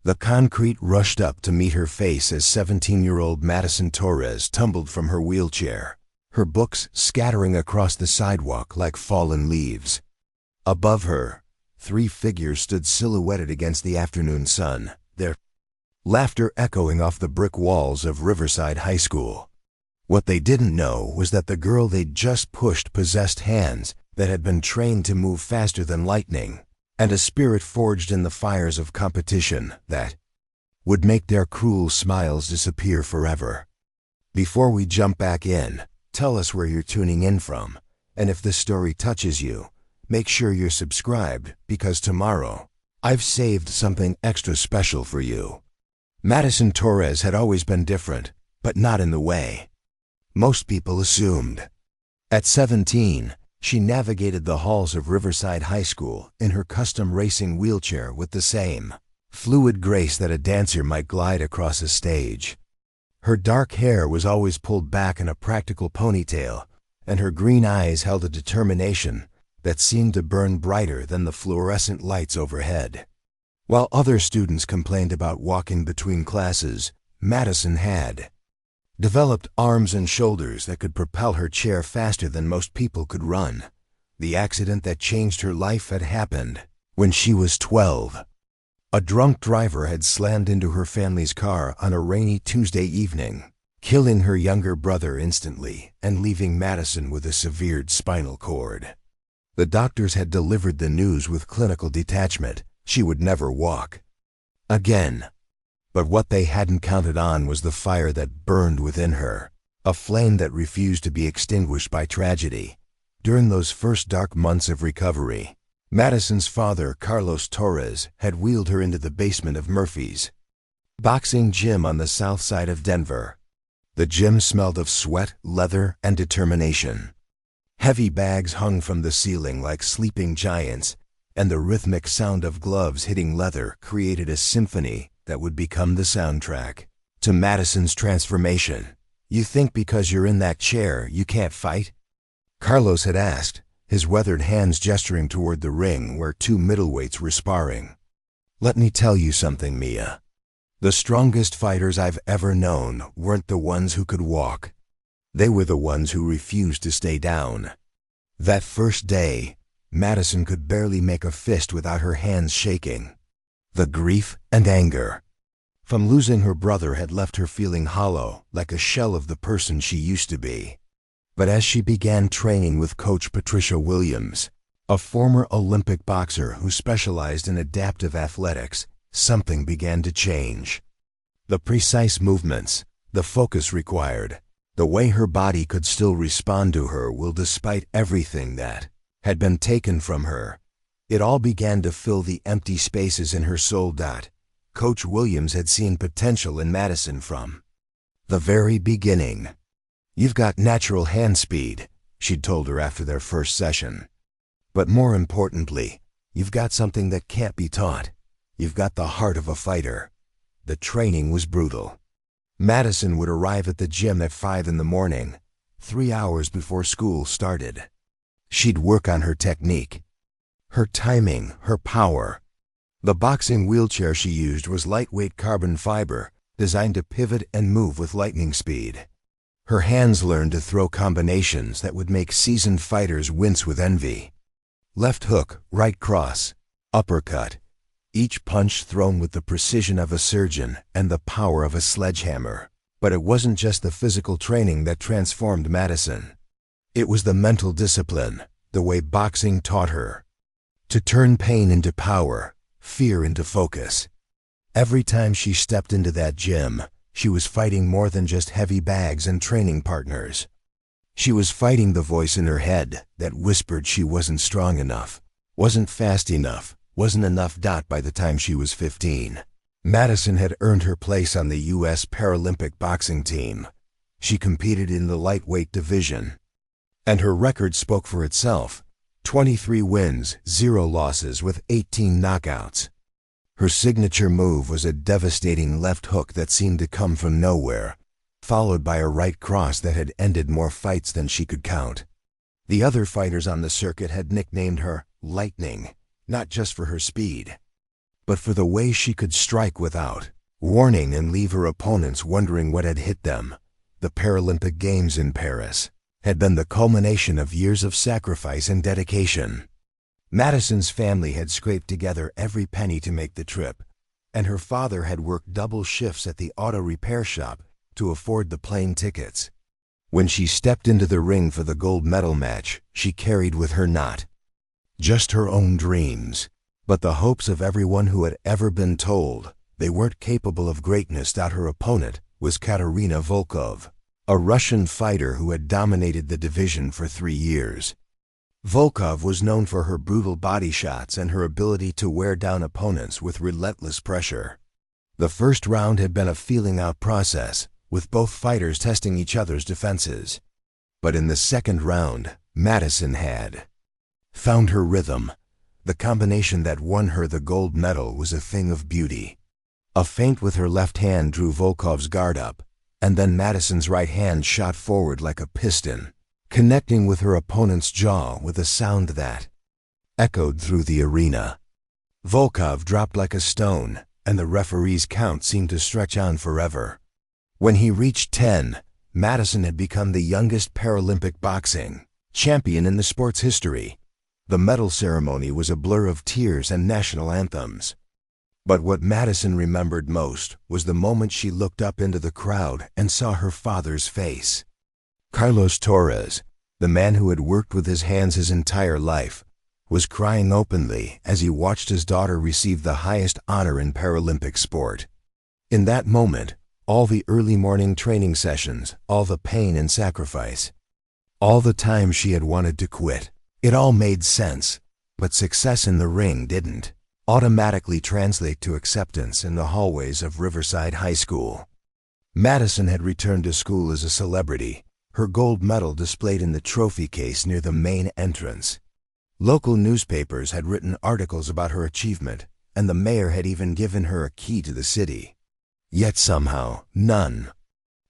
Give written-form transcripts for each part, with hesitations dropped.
The concrete rushed up to meet her face as 17-year-old Madison Torres tumbled from her wheelchair, her books scattering across the sidewalk like fallen leaves. Above her, 3 figures stood silhouetted against the afternoon sun, their laughter echoing off the brick walls of Riverside High School. What they didn't know was that the girl they'd just pushed possessed hands that had been trained to move faster than lightning, and a spirit forged in the fires of competition that would make their cruel smiles disappear forever. Before we jump back in, tell us where you're tuning in from, and if this story touches you, make sure you're subscribed, because tomorrow, I've saved something extra special for you. Madison Torres had always been different, but not in the way most people assumed. At 17, she navigated the halls of Riverside High School in her custom racing wheelchair with the same fluid grace that a dancer might glide across a stage. Her dark hair was always pulled back in a practical ponytail, and her green eyes held a determination that seemed to burn brighter than the fluorescent lights overhead. While other students complained about walking between classes, Madison had developed arms and shoulders that could propel her chair faster than most people could run. The accident that changed her life had happened when she was 12. A drunk driver had slammed into her family's car on a rainy Tuesday evening, killing her younger brother instantly and leaving Madison with a severed spinal cord. The doctors had delivered the news with clinical detachment. She would never walk again. But what they hadn't counted on was the fire that burned within her, a flame that refused to be extinguished by tragedy. During those first dark months of recovery, Madison's father, Carlos Torres, had wheeled her into the basement of Murphy's boxing gym on the south side of Denver. The gym smelled of sweat, leather, and determination. Heavy bags hung from the ceiling like sleeping giants, and the rhythmic sound of gloves hitting leather created a symphony that would become the soundtrack to Madison's transformation. "You think because you're in that chair you can't fight?" Carlos had asked, his weathered hands gesturing toward the ring where 2 middleweights were sparring. "Let me tell you something, Mia. The strongest fighters I've ever known weren't the ones who could walk. They were the ones who refused to stay down." That first day, Madison could barely make a fist without her hands shaking. The grief and anger from losing her brother had left her feeling hollow, like a shell of the person she used to be. But as she began training with Coach Patricia Williams, a former Olympic boxer who specialized in adaptive athletics, something began to change. The precise movements, the focus required, the way her body could still respond to her will despite everything that had been taken from her. It all began to fill the empty spaces in her soul. Coach Williams had seen potential in Madison from the very beginning. "You've got natural hand speed," she'd told her after their first session. "But more importantly, you've got something that can't be taught. You've got the heart of a fighter." The training was brutal. Madison would arrive at the gym at 5 in the morning, 3 hours before school started. She'd work on her technique, her timing, her power. The boxing wheelchair she used was lightweight carbon fiber, designed to pivot and move with lightning speed. Her hands learned to throw combinations that would make seasoned fighters wince with envy. Left hook, right cross, uppercut, each punch thrown with the precision of a surgeon and the power of a sledgehammer. But it wasn't just the physical training that transformed Madison. It was the mental discipline, the way boxing taught her to turn pain into power, fear into focus. Every time she stepped into that gym, she was fighting more than just heavy bags and training partners. She was fighting the voice in her head that whispered she wasn't strong enough, wasn't fast enough, wasn't enough. By the time she was 15, Madison had earned her place on the U.S. Paralympic boxing team. She competed in the lightweight division, and her record spoke for itself. 23 wins, 0 losses with 18 knockouts. Her signature move was a devastating left hook that seemed to come from nowhere, followed by a right cross that had ended more fights than she could count. The other fighters on the circuit had nicknamed her Lightning, not just for her speed, but for the way she could strike without warning and leave her opponents wondering what had hit them. The Paralympic Games in Paris had been the culmination of years of sacrifice and dedication. Madison's family had scraped together every penny to make the trip, and her father had worked double shifts at the auto repair shop to afford the plane tickets. When she stepped into the ring for the gold medal match, she carried with her not just her own dreams, but the hopes of everyone who had ever been told they weren't capable of greatness. Her opponent was Katerina Volkov, a Russian fighter who had dominated the division for 3 years. Volkov was known for her brutal body shots and her ability to wear down opponents with relentless pressure. The first round had been a feeling-out process, with both fighters testing each other's defenses. But in the second round, Madison had found her rhythm. The combination that won her the gold medal was a thing of beauty. A feint with her left hand drew Volkov's guard up, and then Madison's right hand shot forward like a piston, connecting with her opponent's jaw with a sound that echoed through the arena. Volkov dropped like a stone, and the referee's count seemed to stretch on forever. When he reached 10, Madison had become the youngest Paralympic boxing champion in the sport's history. The medal ceremony was a blur of tears and national anthems. But what Madison remembered most was the moment she looked up into the crowd and saw her father's face. Carlos Torres, the man who had worked with his hands his entire life, was crying openly as he watched his daughter receive the highest honor in Paralympic sport. In that moment, all the early morning training sessions, all the pain and sacrifice, all the time she had wanted to quit, it all made sense. But success in the ring didn't automatically translate to acceptance in the hallways of Riverside High School. Madison had returned to school as a celebrity, her gold medal displayed in the trophy case near the main entrance. Local newspapers had written articles about her achievement, and the mayor had even given her a key to the city. Yet somehow, none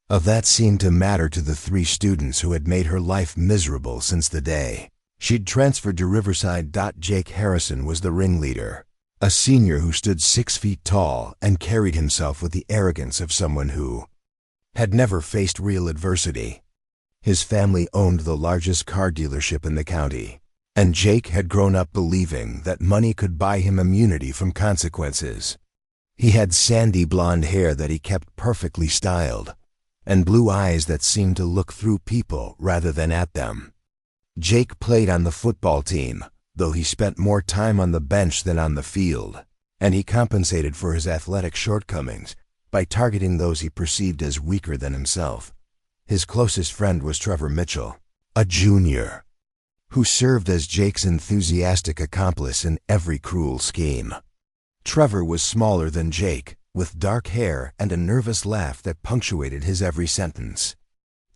of that seemed to matter to the 3 students who had made her life miserable since the day she'd transferred to Riverside. Jake Harrison was the ringleader, a senior who stood 6 feet tall and carried himself with the arrogance of someone who had never faced real adversity. His family owned the largest car dealership in the county, and Jake had grown up believing that money could buy him immunity from consequences. He had sandy blonde hair that he kept perfectly styled, and blue eyes that seemed to look through people rather than at them. Jake played on the football team, though he spent more time on the bench than on the field, and he compensated for his athletic shortcomings by targeting those he perceived as weaker than himself. His closest friend was Trevor Mitchell, a junior, who served as Jake's enthusiastic accomplice in every cruel scheme. Trevor was smaller than Jake, with dark hair and a nervous laugh that punctuated his every sentence.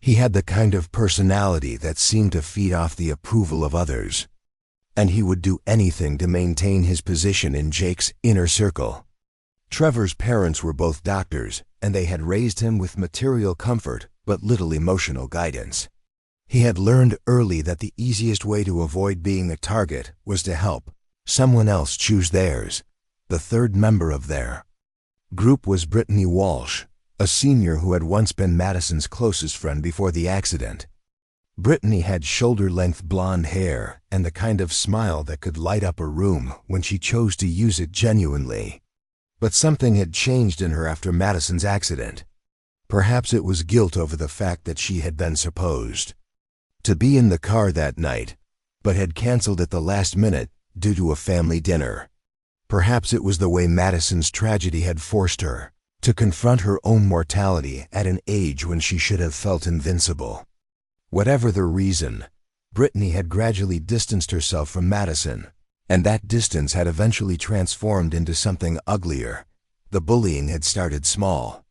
He had the kind of personality that seemed to feed off the approval of others, and he would do anything to maintain his position in Jake's inner circle. Trevor's parents were both doctors, and they had raised him with material comfort but little emotional guidance. He had learned early that the easiest way to avoid being a target was to help someone else choose theirs. The third member of their group was Brittany Walsh, a senior who had once been Madison's closest friend before the accident. Brittany had shoulder-length blonde hair and the kind of smile that could light up a room when she chose to use it genuinely. But something had changed in her after Madison's accident. Perhaps it was guilt over the fact that she had been supposed to be in the car that night, but had canceled at the last minute due to a family dinner. Perhaps it was the way Madison's tragedy had forced her to confront her own mortality at an age when she should have felt invincible. Whatever the reason, Brittany had gradually distanced herself from Madison, and that distance had eventually transformed into something uglier. The bullying had started small.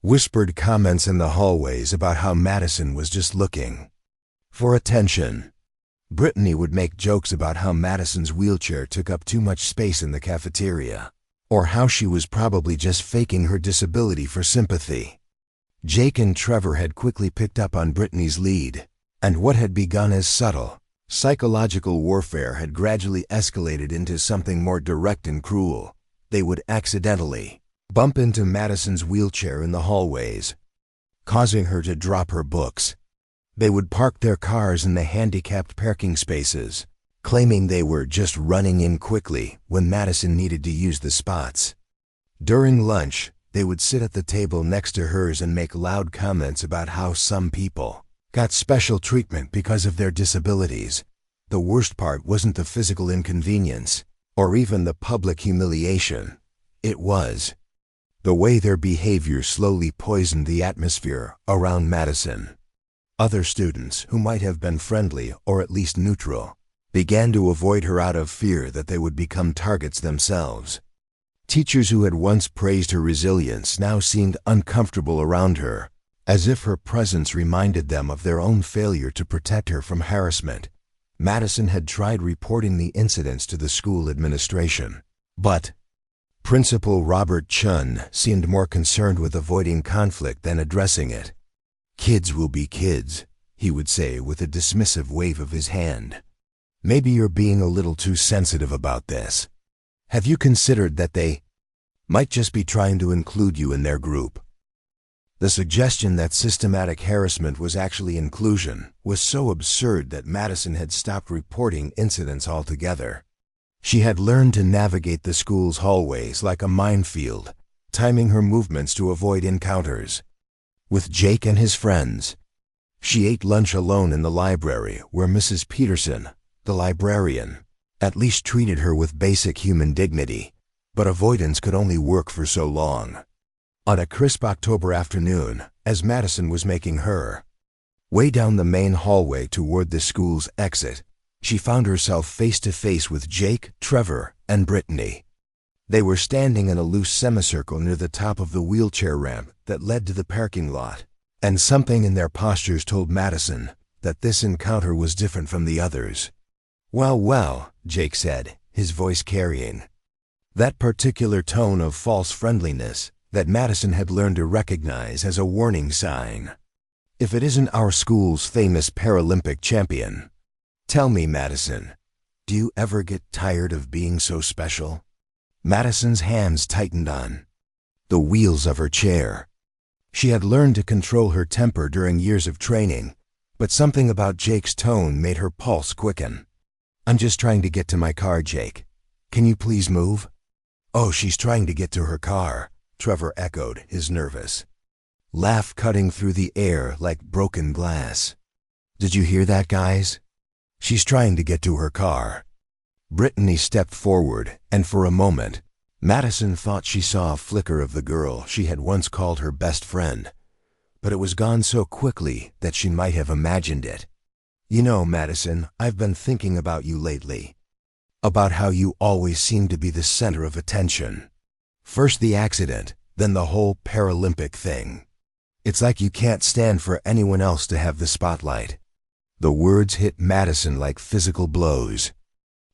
Whispered comments in the hallways about how Madison was just looking for attention. Brittany would make jokes about how Madison's wheelchair took up too much space in the cafeteria, or how she was probably just faking her disability for sympathy. Jake and Trevor had quickly picked up on Brittany's lead, and what had begun as subtle psychological warfare had gradually escalated into something more direct and cruel. they would accidentally bump into Madison's wheelchair in the hallways, causing her to drop her books. They would park their cars in the handicapped parking spaces, claiming they were just running in quickly when Madison needed to use the spots. During lunch, they would sit at the table next to hers and make loud comments about how some people got special treatment because of their disabilities. The worst part wasn't the physical inconvenience, or even the public humiliation. It was the way their behavior slowly poisoned the atmosphere around Madison. Other students, who might have been friendly or at least neutral, began to avoid her out of fear that they would become targets themselves. Teachers who had once praised her resilience now seemed uncomfortable around her, as if her presence reminded them of their own failure to protect her from harassment. Madison had tried reporting the incidents to the school administration, but Principal Robert Chun seemed more concerned with avoiding conflict than addressing it. "Kids will be kids," he would say with a dismissive wave of his hand. "Maybe you're being a little too sensitive about this. Have you considered that they might just be trying to include you in their group?" The suggestion that systematic harassment was actually inclusion was so absurd that Madison had stopped reporting incidents altogether. She had learned to navigate the school's hallways like a minefield, timing her movements to avoid encounters with Jake and his friends. She ate lunch alone in the library, where Mrs. Peterson, the librarian, at least treated her with basic human dignity, but avoidance could only work for so long. On a crisp October afternoon, as Madison was making her way down the main hallway toward the school's exit, she found herself face to face with Jake, Trevor, and Brittany. They were standing in a loose semicircle near the top of the wheelchair ramp that led to the parking lot, and something in their postures told Madison that this encounter was different from the others. "Well, well," Jake said, his voice carrying that particular tone of false friendliness that Madison had learned to recognize as a warning sign. "If it isn't our school's famous Paralympic champion. Tell me, Madison, do you ever get tired of being so special?" Madison's hands tightened on the wheels of her chair. She had learned to control her temper during years of training, but something about Jake's tone made her pulse quicken. "I'm just trying to get to my car, Jake. Can you please move?" "Oh, she's trying to get to her car," Trevor echoed, his nervous laugh cutting through the air like broken glass. "Did you hear that, guys? She's trying to get to her car." Brittany stepped forward, and for a moment, Madison thought she saw a flicker of the girl she had once called her best friend, but it was gone so quickly that she might have imagined it. "You know, Madison, I've been thinking about you lately. About how you always seem to be the center of attention. First the accident, then the whole Paralympic thing. It's like you can't stand for anyone else to have the spotlight." The words hit Madison like physical blows.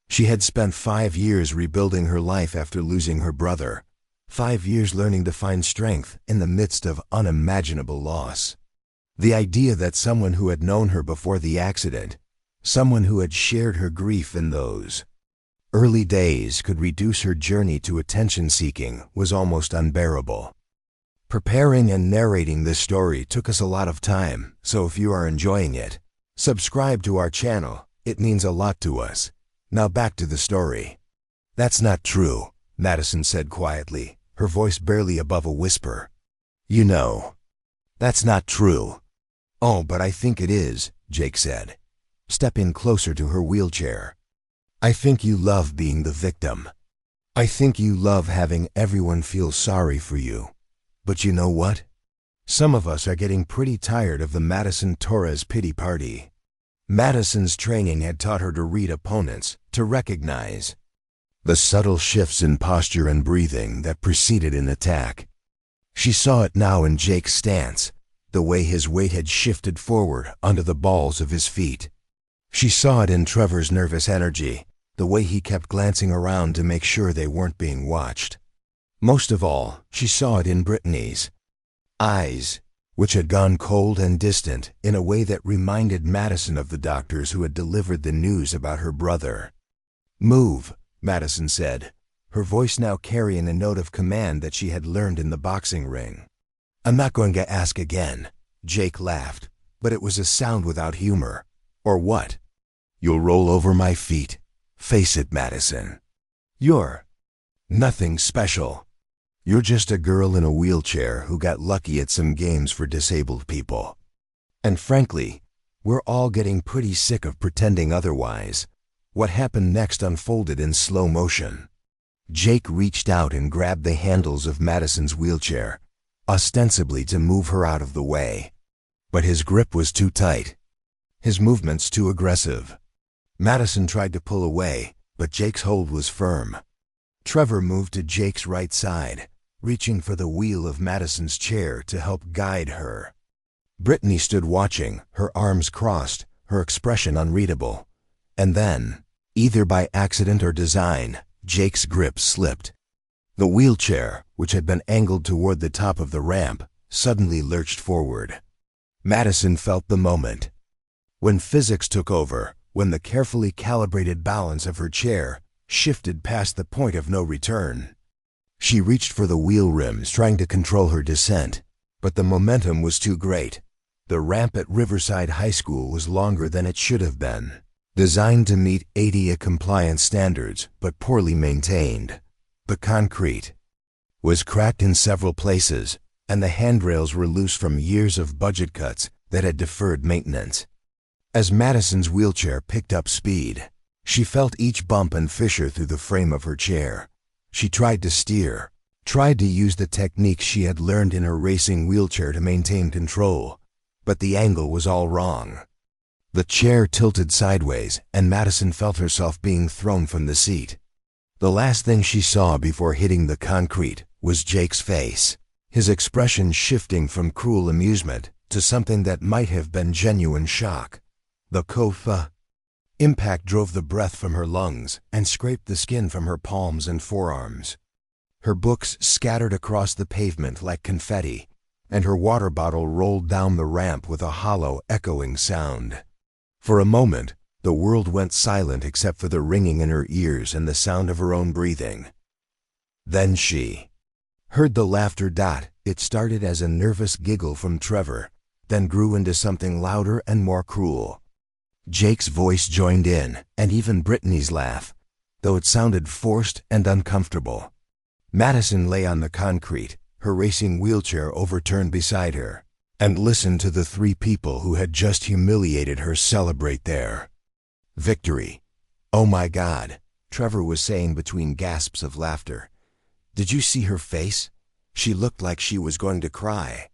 She had spent 5 years rebuilding her life after losing her brother, 5 years learning to find strength in the midst of unimaginable loss. The idea that someone who had known her before the accident, someone who had shared her grief in those early days, could reduce her journey to attention-seeking was almost unbearable. Preparing and narrating this story took us a lot of time, so if you are enjoying it, subscribe to our channel. It means a lot to us. Now back to the story. "That's not true," Madison said quietly, her voice barely above a whisper. "You know, that's not true." "Oh, but I think it is," Jake said, stepping closer to her wheelchair. "I think you love being the victim. I think you love having everyone feel sorry for you. But you know what? Some of us are getting pretty tired of the Madison Torres pity party." Madison's training had taught her to read opponents, to recognize the subtle shifts in posture and breathing that preceded an attack. She saw it now in Jake's stance, the way his weight had shifted forward onto the balls of his feet. She saw it in Trevor's nervous energy, the way he kept glancing around to make sure they weren't being watched. Most of all, she saw it in Brittany's eyes, which had gone cold and distant in a way that reminded Madison of the doctors who had delivered the news about her brother. "Move," Madison said, her voice now carrying a note of command that she had learned in the boxing ring. "I'm not going to ask again," Jake laughed, but it was a sound without humor. "Or what? You'll roll over my feet. Face it, Madison. You're nothing special. You're just a girl in a wheelchair who got lucky at some games for disabled people. And frankly, we're all getting pretty sick of pretending otherwise." What happened next unfolded in slow motion. Jake reached out and grabbed the handles of Madison's wheelchair, ostensibly to move her out of the way. But his grip was too tight, his movements too aggressive. Madison tried to pull away, but Jake's hold was firm. Trevor moved to Jake's right side, reaching for the wheel of Madison's chair to help guide her. Brittany stood watching, her arms crossed, her expression unreadable. And then, either by accident or design, Jake's grip slipped. The wheelchair, which had been angled toward the top of the ramp, suddenly lurched forward. Madison felt the moment. When physics took over, when the carefully calibrated balance of her chair shifted past the point of no return. She reached for the wheel rims, trying to control her descent, but the momentum was too great. The ramp at Riverside High School was longer than it should have been, designed to meet ADA compliance standards, but poorly maintained. The concrete was cracked in several places, and the handrails were loose from years of budget cuts that had deferred maintenance. As Madison's wheelchair picked up speed, she felt each bump and fissure through the frame of her chair. She tried to steer, tried to use the techniques she had learned in her racing wheelchair to maintain control, but the angle was all wrong. The chair tilted sideways, and Madison felt herself being thrown from the seat. The last thing she saw before hitting the concrete was Jake's face, his expression shifting from cruel amusement to something that might have been genuine shock. The impact drove the breath from her lungs and scraped the skin from her palms and forearms. Her books scattered across the pavement like confetti, and her water bottle rolled down the ramp with a hollow, echoing sound. For a moment, the world went silent except for the ringing in her ears and the sound of her own breathing. Then she heard the laughter. It started as a nervous giggle from Trevor, then grew into something louder and more cruel. Jake's voice joined in, and even Brittany's laugh, though it sounded forced and uncomfortable. Madison lay on the concrete, her racing wheelchair overturned beside her, and listened to the three people who had just humiliated her celebrate their victory. "Oh my God," Trevor was saying between gasps of laughter. "Did you see her face? She looked like she was going to cry."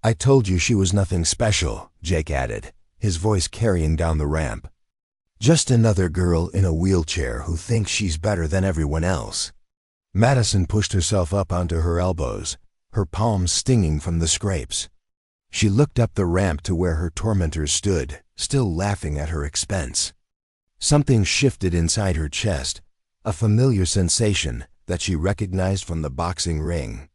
"I told you she was nothing special," Jake added, his voice carrying down the ramp. "Just another girl in a wheelchair who thinks she's better than everyone else." Madison pushed herself up onto her elbows, her palms stinging from the scrapes. She looked up the ramp to where her tormentors stood, still laughing at her expense. Something shifted inside her chest, a familiar sensation that she recognized from the boxing ring.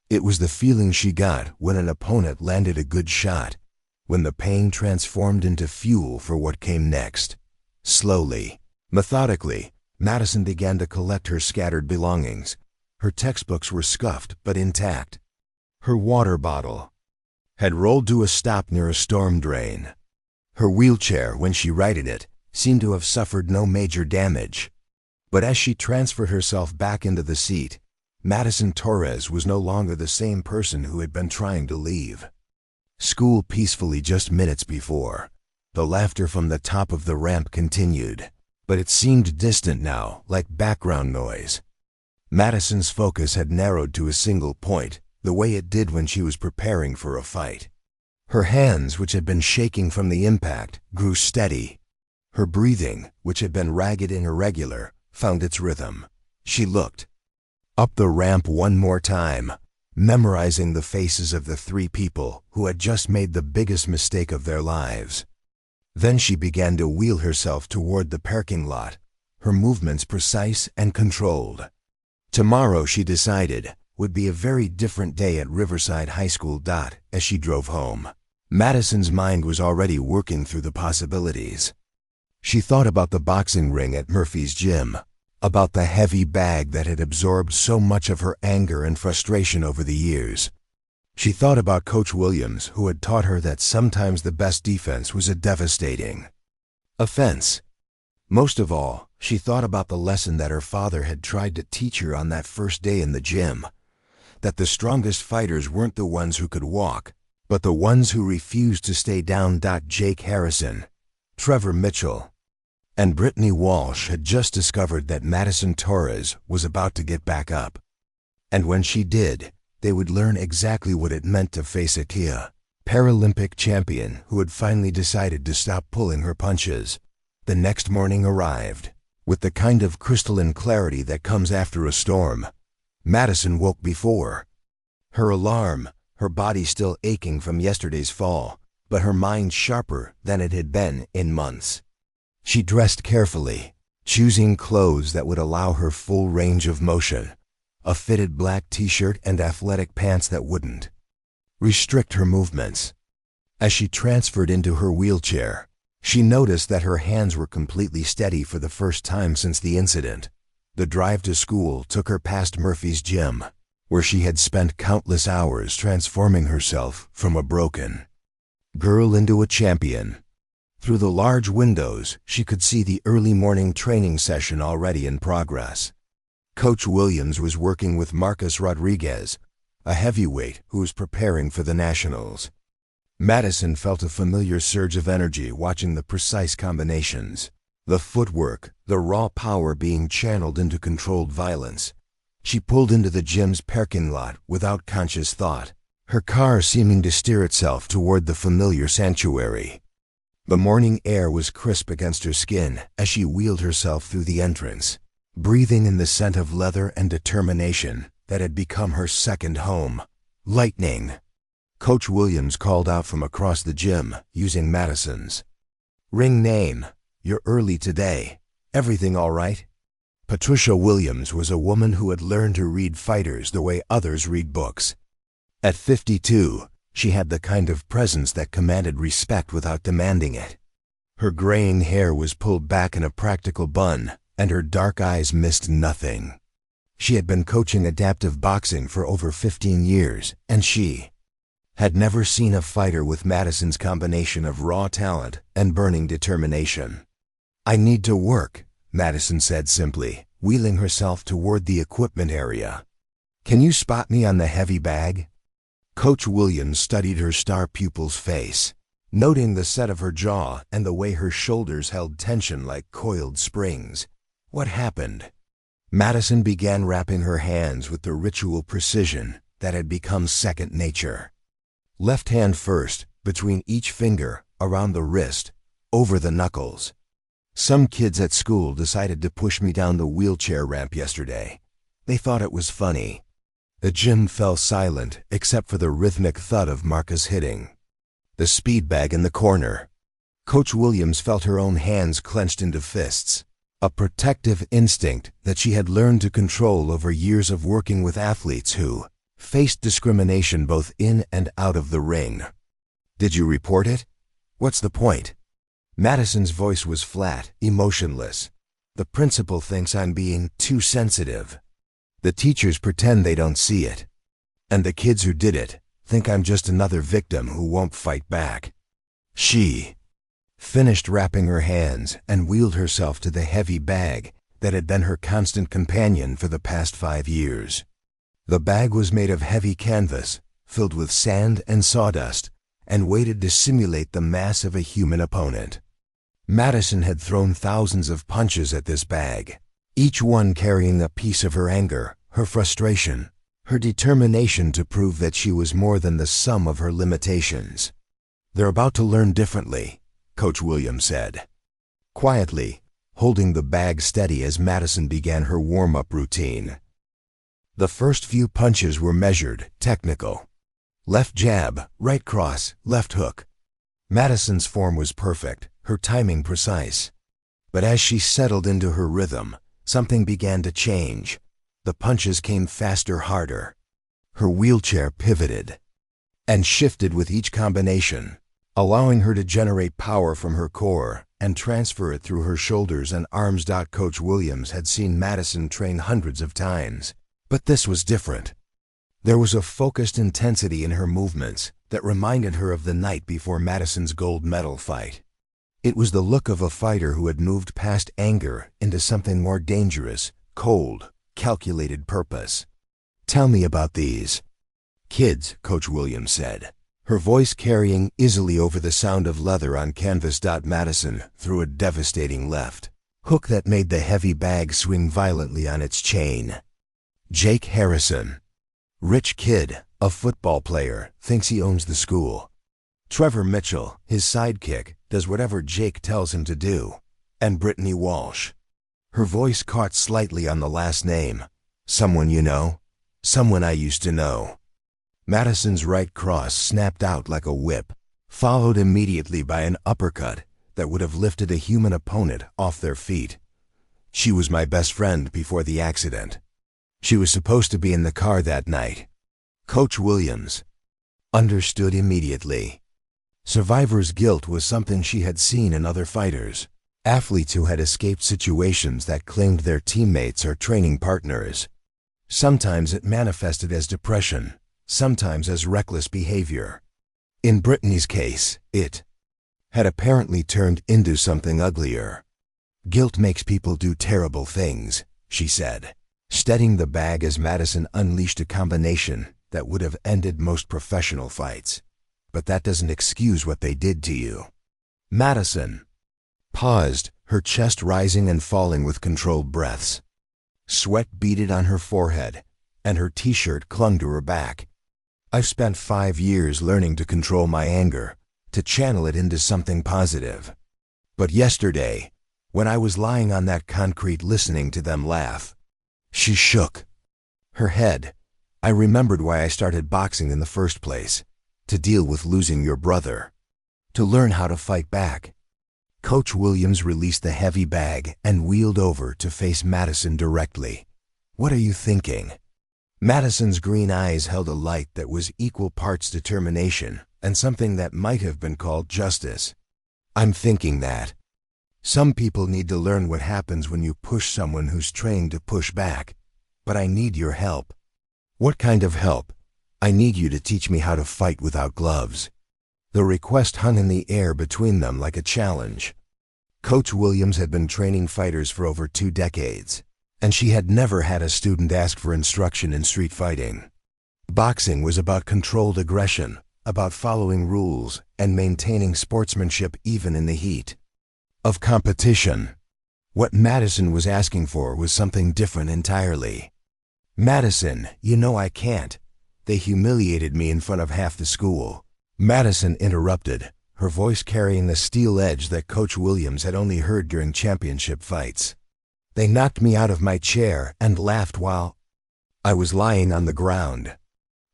It was the feeling she got when an opponent landed a good shot, when the pain transformed into fuel for what came next. Slowly, methodically, Madison began to collect her scattered belongings. Her textbooks were scuffed but intact. Her water bottle had rolled to a stop near a storm drain. Her wheelchair, when she righted it, seemed to have suffered no major damage. But as she transferred herself back into the seat, Madison Torres was no longer the same person who had been trying to leave. School peacefully just minutes before. The laughter from the top of the ramp continued, but it seemed distant now, like background noise. Madison's focus had narrowed to a single point, the way it did when she was preparing for a fight. Her hands, which had been shaking from the impact, grew steady. Her breathing, which had been ragged and irregular, found its rhythm. She looked up the ramp one more time, memorizing the faces of the three people who had just made the biggest mistake of their lives. Then she began to wheel herself toward the parking lot, her movements precise and controlled. Tomorrow, she decided, would be a very different day at Riverside High School. As she drove home, Madison's mind was already working through the possibilities. She thought about the boxing ring at Murphy's gym, about the heavy bag that had absorbed so much of her anger and frustration over the years. She thought about Coach Williams, who had taught her that sometimes the best defense was a devastating offense. Most of all, she thought about the lesson that her father had tried to teach her on that first day in the gym, that the strongest fighters weren't the ones who could walk, but the ones who refused to stay down. Jake Harrison, Trevor Mitchell, and Brittany Walsh had just discovered that Madison Torres was about to get back up. And when she did, they would learn exactly what it meant to face a Paralympic champion who had finally decided to stop pulling her punches. The next morning arrived. With the kind of crystalline clarity that comes after a storm, Madison woke before her alarm, her body still aching from yesterday's fall, but her mind sharper than it had been in months. She dressed carefully, choosing clothes that would allow her full range of motion, a fitted black t-shirt and athletic pants that wouldn't restrict her movements. As she transferred into her wheelchair, she noticed that her hands were completely steady for the first time since the incident. The drive to school took her past Murphy's gym, where she had spent countless hours transforming herself from a broken girl into a champion. Through the large windows, she could see the early morning training session already in progress. Coach Williams was working with Marcus Rodriguez, a heavyweight who was preparing for the Nationals. Madison felt a familiar surge of energy watching the precise combinations, the footwork, the raw power being channeled into controlled violence. She pulled into the gym's parking lot without conscious thought, her car seeming to steer itself toward the familiar sanctuary. The morning air was crisp against her skin as she wheeled herself through the entrance, breathing in the scent of leather and determination that had become her second home. Lightning. Coach Williams called out from across the gym using Madison's ring name. "You're early today. Everything all right?" Patricia Williams was a woman who had learned to read fighters the way others read books. At 52, she had the kind of presence that commanded respect without demanding it. Her graying hair was pulled back in a practical bun, and her dark eyes missed nothing. She had been coaching adaptive boxing for over 15 years, and she had never seen a fighter with Madison's combination of raw talent and burning determination. "I need to work," Madison said simply, wheeling herself toward the equipment area. "Can you spot me on the heavy bag?" Coach Williams studied her star pupil's face, noting the set of her jaw and the way her shoulders held tension like coiled springs. "What happened?" Madison began wrapping her hands with the ritual precision that had become second nature. Left hand first, between each finger, around the wrist, over the knuckles. "Some kids at school decided to push me down the wheelchair ramp yesterday. They thought it was funny." The gym fell silent except for the rhythmic thud of Marcus hitting the speed bag in the corner. Coach Williams felt her own hands clenched into fists, a protective instinct that she had learned to control over years of working with athletes who faced discrimination both in and out of the ring. "Did you report it? What's the point?" Madison's voice was flat, emotionless. "The principal thinks I'm being too sensitive. The teachers pretend they don't see it. And the kids who did it think I'm just another victim who won't fight back." She finished wrapping her hands and wheeled herself to the heavy bag that had been her constant companion for the past 5 years. The bag was made of heavy canvas, filled with sand and sawdust, and weighted to simulate the mass of a human opponent. Madison had thrown thousands of punches at this bag, each one carrying a piece of her anger, her frustration, her determination to prove that she was more than the sum of her limitations. "They're about to learn differently," Coach Williams said, quietly, holding the bag steady as Madison began her warm-up routine. The first few punches were measured, technical. Left jab, right cross, left hook. Madison's form was perfect, her timing precise. But as she settled into her rhythm, something began to change. The punches came faster, harder. Her wheelchair pivoted and shifted with each combination, allowing her to generate power from her core and transfer it through her shoulders and arms. Coach Williams had seen Madison train hundreds of times, but this was different. There was a focused intensity in her movements that reminded her of the night before Madison's gold medal fight. It was the look of a fighter who had moved past anger into something more dangerous, cold, calculated purpose. "Tell me about these kids," Coach Williams said, her voice carrying easily over the sound of leather on canvas. Madison threw a devastating left hook that made the heavy bag swing violently on its chain. "Jake Harrison. Rich kid, a football player, thinks he owns the school. Trevor Mitchell, his sidekick, does whatever Jake tells him to do. And Brittany Walsh." Her voice caught slightly on the last name. "Someone you know? Someone I used to know." Madison's right cross snapped out like a whip, followed immediately by an uppercut that would have lifted a human opponent off their feet. "She was my best friend before the accident. She was supposed to be in the car that night." Coach Williams understood immediately. Survivor's guilt was something she had seen in other fighters, athletes who had escaped situations that claimed their teammates or training partners. Sometimes it manifested as depression, sometimes as reckless behavior. In Brittany's case, it had apparently turned into something uglier. "Guilt makes people do terrible things," she said, steadying the bag as Madison unleashed a combination that would have ended most professional fights. "But that doesn't excuse what they did to you." Madison paused, her chest rising and falling with controlled breaths. Sweat beaded on her forehead, and her t-shirt clung to her back. "I've spent 5 years learning to control my anger, to channel it into something positive. But yesterday, when I was lying on that concrete listening to them laugh," she shook her head. "I remembered why I started boxing in the first place. To deal with losing your brother. To learn how to fight back." Coach Williams released the heavy bag and wheeled over to face Madison directly. "What are you thinking?" Madison's green eyes held a light that was equal parts determination and something that might have been called justice. "I'm thinking that some people need to learn what happens when you push someone who's trained to push back. But I need your help." "What kind of help?" "I need you to teach me how to fight without gloves." The request hung in the air between them like a challenge. Coach Williams had been training fighters for over 2 decades, and she had never had a student ask for instruction in street fighting. Boxing was about controlled aggression, about following rules and maintaining sportsmanship even in the heat of competition. What Madison was asking for was something different entirely. "Madison, you know I can't. They humiliated me in front of half the school." Madison interrupted, her voice carrying the steel edge that Coach Williams had only heard during championship fights. "They knocked me out of my chair and laughed while I was lying on the ground.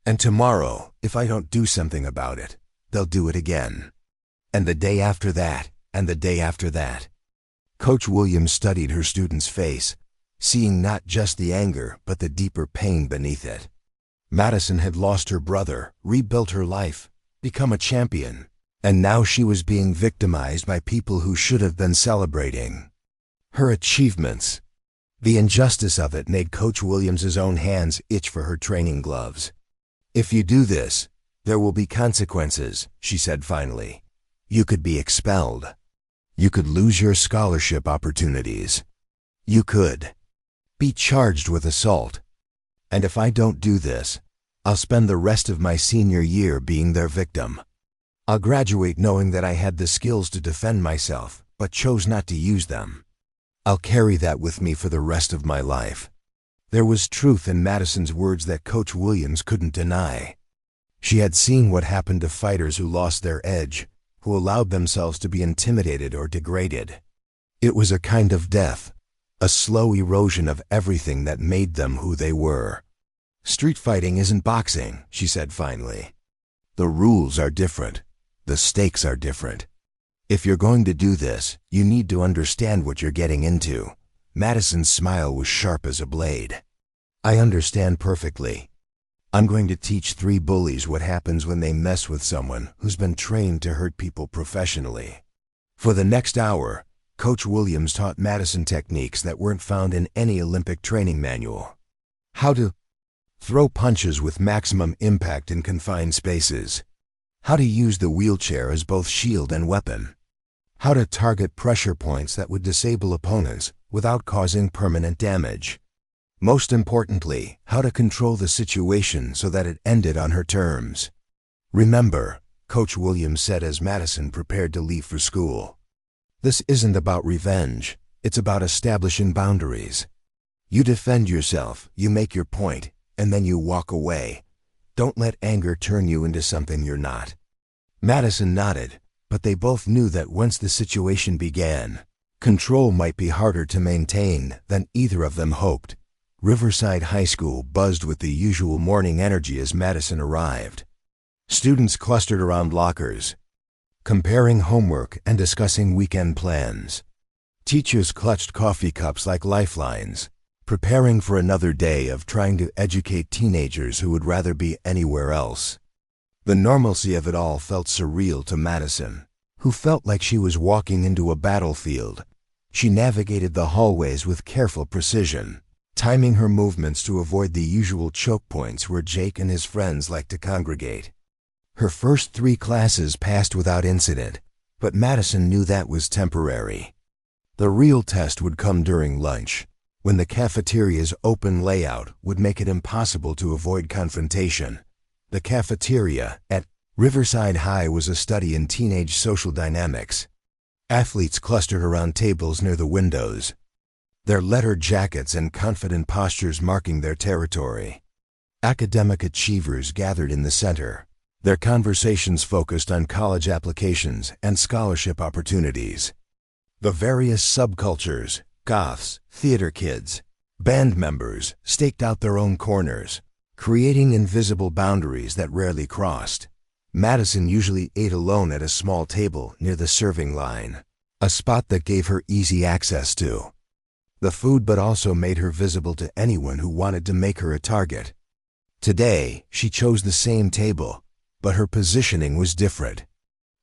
And tomorrow, if I don't do something about it, they'll do it again. And the day after that, and the day after that." Coach Williams studied her student's face, seeing not just the anger but the deeper pain beneath it. Madison had lost her brother, rebuilt her life, become a champion, and now she was being victimized by people who should have been celebrating her achievements. The injustice of it made Coach Williams' own hands itch for her training gloves. "If you do this, there will be consequences," she said finally. "You could be expelled. You could lose your scholarship opportunities. You could be charged with assault. And if I don't do this, I'll spend the rest of my senior year being their victim. I'll graduate knowing that I had the skills to defend myself, but chose not to use them. I'll carry that with me for the rest of my life." There was truth in Madison's words that Coach Williams couldn't deny. She had seen what happened to fighters who lost their edge, who allowed themselves to be intimidated or degraded. It was a kind of death, a slow erosion of everything that made them who they were. "Street fighting isn't boxing," she said finally. "The rules are different. The stakes are different. If you're going to do this, you need to understand what you're getting into." Madison's smile was sharp as a blade. "I understand perfectly. I'm going to teach 3 bullies what happens when they mess with someone who's been trained to hurt people professionally. For the next hour, Coach Williams taught Madison techniques that weren't found in any Olympic training manual. How to throw punches with maximum impact in confined spaces. How to use the wheelchair as both shield and weapon. How to target pressure points that would disable opponents without causing permanent damage. Most importantly, how to control the situation so that it ended on her terms. Remember, Coach Williams said as Madison prepared to leave for school, this isn't about revenge, it's about establishing boundaries. You defend yourself, you make your point, and then you walk away. Don't let anger turn you into something you're not. Madison nodded, but they both knew that once the situation began, control might be harder to maintain than either of them hoped. Riverside High School buzzed with the usual morning energy as Madison arrived. Students clustered around lockers, comparing homework and discussing weekend plans. Teachers clutched coffee cups like lifelines, preparing for another day of trying to educate teenagers who would rather be anywhere else. The normalcy of it all felt surreal to Madison, who felt like she was walking into a battlefield. She navigated the hallways with careful precision, timing her movements to avoid the usual choke points where Jake and his friends liked to congregate. Her first 3 classes passed without incident, but Madison knew that was temporary. The real test would come during lunch, when the cafeteria's open layout would make it impossible to avoid confrontation. The cafeteria at Riverside High was a study in teenage social dynamics. Athletes clustered around tables near the windows, their lettered jackets and confident postures marking their territory. Academic achievers gathered in the center, their conversations focused on college applications and scholarship opportunities. The various subcultures, goths, theater kids, band members, staked out their own corners, creating invisible boundaries that rarely crossed. Madison usually ate alone at a small table near the serving line, a spot that gave her easy access to the food but also made her visible to anyone who wanted to make her a target. Today, she chose the same table, but her positioning was different.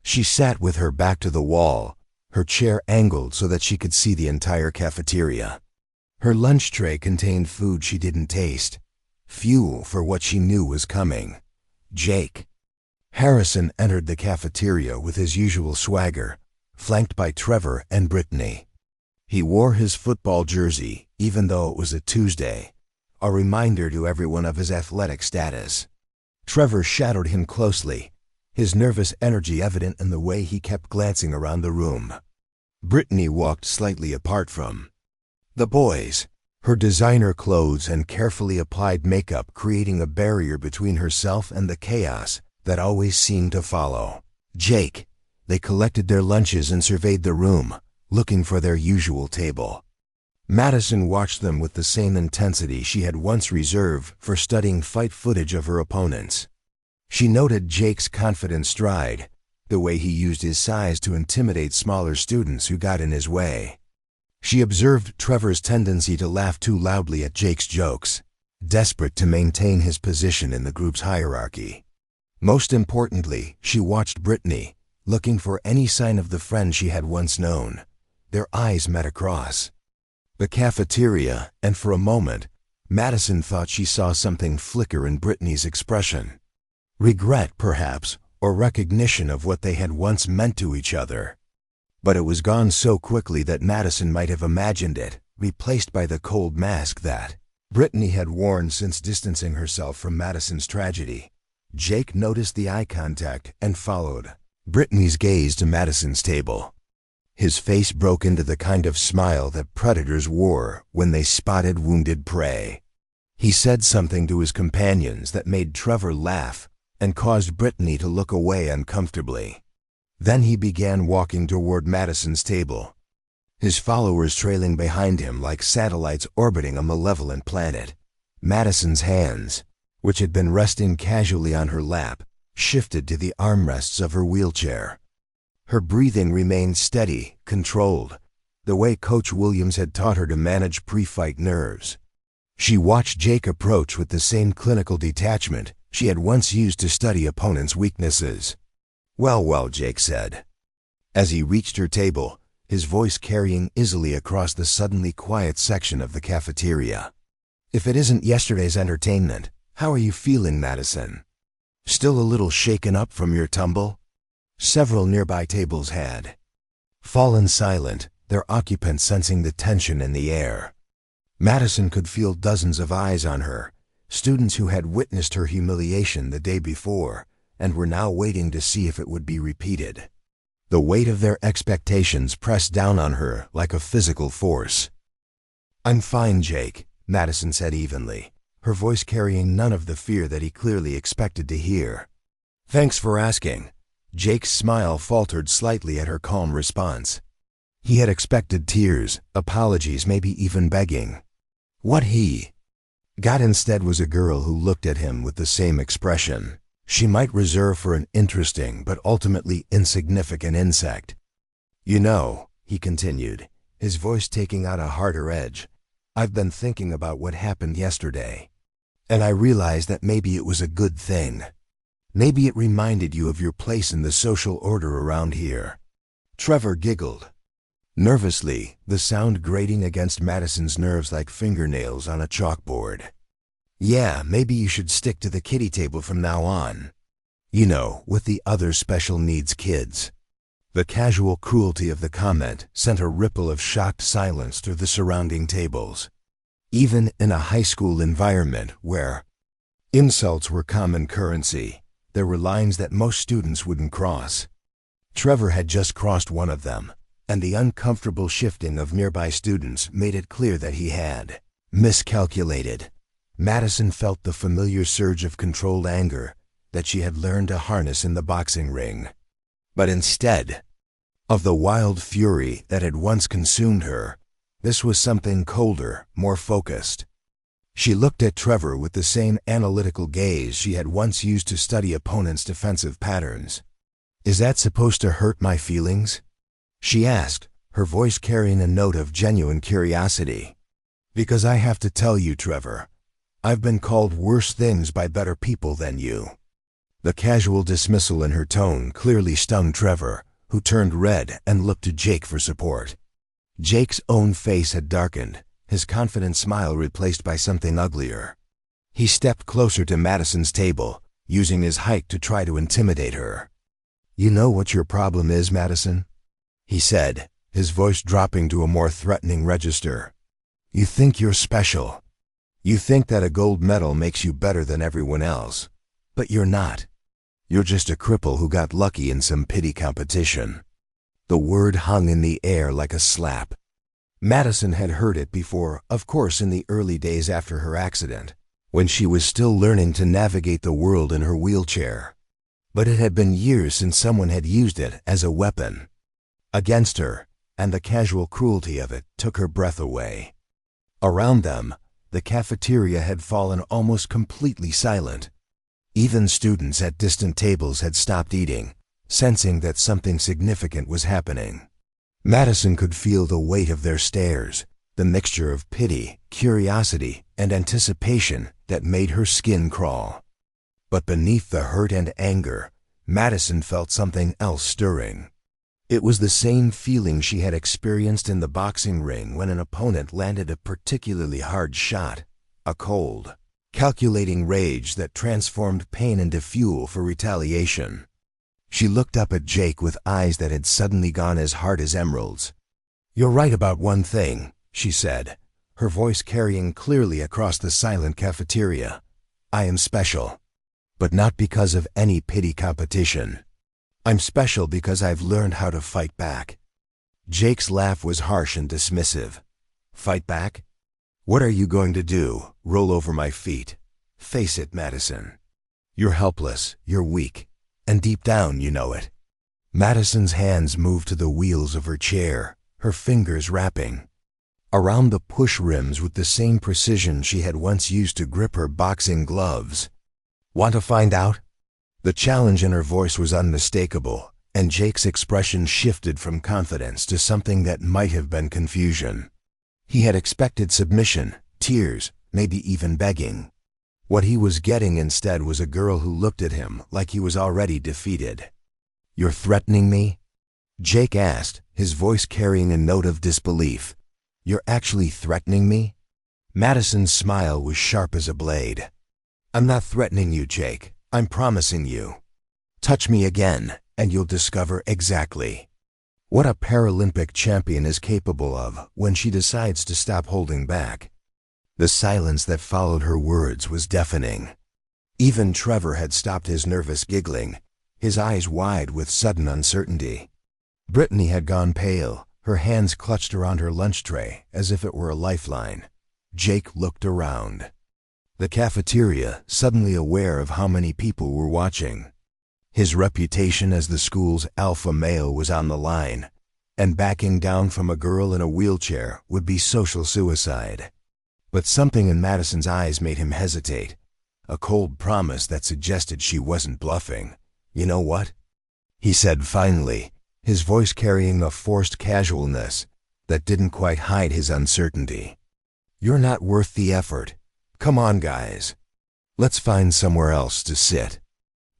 She sat with her back to the wall, her chair angled so that she could see the entire cafeteria. Her lunch tray contained food she didn't taste, fuel for what she knew was coming. Jake Harrison entered the cafeteria with his usual swagger, flanked by Trevor and Brittany. He wore his football jersey, even though it was a Tuesday, a reminder to everyone of his athletic status. Trevor shadowed him closely, his nervous energy evident in the way he kept glancing around the room. Brittany walked slightly apart from the boys, her designer clothes and carefully applied makeup creating a barrier between herself and the chaos that always seemed to follow. Jake. They collected their lunches and surveyed the room, looking for their usual table. Madison watched them with the same intensity she had once reserved for studying fight footage of her opponents. She noted Jake's confident stride, the way he used his size to intimidate smaller students who got in his way. She observed Trevor's tendency to laugh too loudly at Jake's jokes, desperate to maintain his position in the group's hierarchy. Most importantly, she watched Brittany, looking for any sign of the friend she had once known. Their eyes met across the cafeteria, and for a moment, Madison thought she saw something flicker in Brittany's expression. Regret, perhaps, or recognition of what they had once meant to each other. But it was gone so quickly that Madison might have imagined it, replaced by the cold mask that Brittany had worn since distancing herself from Madison's tragedy. Jake noticed the eye contact and followed Brittany's gaze to Madison's table. His face broke into the kind of smile that predators wore when they spotted wounded prey. He said something to his companions that made Trevor laugh and caused Brittany to look away uncomfortably. Then he began walking toward Madison's table, his followers trailing behind him like satellites orbiting a malevolent planet. Madison's hands, which had been resting casually on her lap, shifted to the armrests of her wheelchair. Her breathing remained steady, controlled, the way Coach Williams had taught her to manage pre-fight nerves. She watched Jake approach with the same clinical detachment she had once used to study opponents' weaknesses. Well, Jake said, as he reached her table, his voice carrying easily across the suddenly quiet section of the cafeteria. If it isn't yesterday's entertainment, how are you feeling, Madison? Still a little shaken up from your tumble? Several nearby tables had fallen silent, their occupants sensing the tension in the air. Madison could feel dozens of eyes on her, students who had witnessed her humiliation the day before and were now waiting to see if it would be repeated. The weight of their expectations pressed down on her like a physical force. I'm fine, Jake, Madison said evenly, her voice carrying none of the fear that he clearly expected to hear. Thanks for asking. Jake's smile faltered slightly at her calm response. He had expected tears, apologies, maybe even begging. What he got instead was a girl who looked at him with the same expression she might reserve for an interesting but ultimately insignificant insect. You know, he continued, his voice taking out a harder edge, I've been thinking about what happened yesterday. And I realized that maybe it was a good thing. Maybe it reminded you of your place in the social order around here. Trevor giggled nervously, the sound grating against Madison's nerves like fingernails on a chalkboard. Yeah, maybe you should stick to the kiddie table from now on. You know, with the other special needs kids. The casual cruelty of the comment sent a ripple of shocked silence through the surrounding tables. Even in a high school environment where insults were common currency, there were lines that most students wouldn't cross. Trevor had just crossed one of them, and the uncomfortable shifting of nearby students made it clear that he had miscalculated. Madison felt the familiar surge of controlled anger that she had learned to harness in the boxing ring. But instead of the wild fury that had once consumed her, this was something colder, more focused. She looked at Trevor with the same analytical gaze she had once used to study opponents' defensive patterns. Is that supposed to hurt my feelings? She asked, her voice carrying a note of genuine curiosity. Because I have to tell you, Trevor, I've been called worse things by better people than you. The casual dismissal in her tone clearly stung Trevor, who turned red and looked to Jake for support. Jake's own face had darkened, his confident smile replaced by something uglier. He stepped closer to Madison's table, using his height to try to intimidate her. You know what your problem is, Madison? He said, his voice dropping to a more threatening register. You think you're special. You think that a gold medal makes you better than everyone else. But you're not. You're just a cripple who got lucky in some pity competition. The word hung in the air like a slap. Madison had heard it before, of course in the early days after her accident, when she was still learning to navigate the world in her wheelchair. But it had been years since someone had used it as a weapon against her, and the casual cruelty of it took her breath away. Around them, the cafeteria had fallen almost completely silent. Even students at distant tables had stopped eating, sensing that something significant was happening. Madison could feel the weight of their stares, the mixture of pity, curiosity, and anticipation that made her skin crawl. But beneath the hurt and anger, Madison felt something else stirring. It was the same feeling she had experienced in the boxing ring when an opponent landed a particularly hard shot, a cold, calculating rage that transformed pain into fuel for retaliation. She looked up at Jake with eyes that had suddenly gone as hard as emeralds. You're right about one thing, she said, her voice carrying clearly across the silent cafeteria. I am special, but not because of any pity competition. I'm special because I've learned how to fight back. Jake's laugh was harsh and dismissive. Fight back? What are you going to do? Roll over my feet? Face it, Madison. You're helpless, you're weak, and deep down you know it. Madison's hands moved to the wheels of her chair, her fingers rapping around the push rims with the same precision she had once used to grip her boxing gloves. Want to find out? The challenge in her voice was unmistakable, and Jake's expression shifted from confidence to something that might have been confusion. He had expected submission, tears, maybe even begging. What he was getting instead was a girl who looked at him like he was already defeated. "You're threatening me?" Jake asked, his voice carrying a note of disbelief. "You're actually threatening me?" Madison's smile was sharp as a blade. "I'm not threatening you, Jake. I'm promising you. Touch me again, and you'll discover exactly what a Paralympic champion is capable of when she decides to stop holding back." The silence that followed her words was deafening. Even Trevor had stopped his nervous giggling, his eyes wide with sudden uncertainty. Brittany had gone pale, her hands clutched around her lunch tray as if it were a lifeline. Jake looked around the cafeteria, suddenly aware of how many people were watching. His reputation as the school's alpha male was on the line, and backing down from a girl in a wheelchair would be social suicide. But something in Madison's eyes made him hesitate, a cold promise that suggested she wasn't bluffing. "You know what?" he said finally, his voice carrying a forced casualness that didn't quite hide his uncertainty. "You're not worth the effort. Come on, guys. Let's find somewhere else to sit."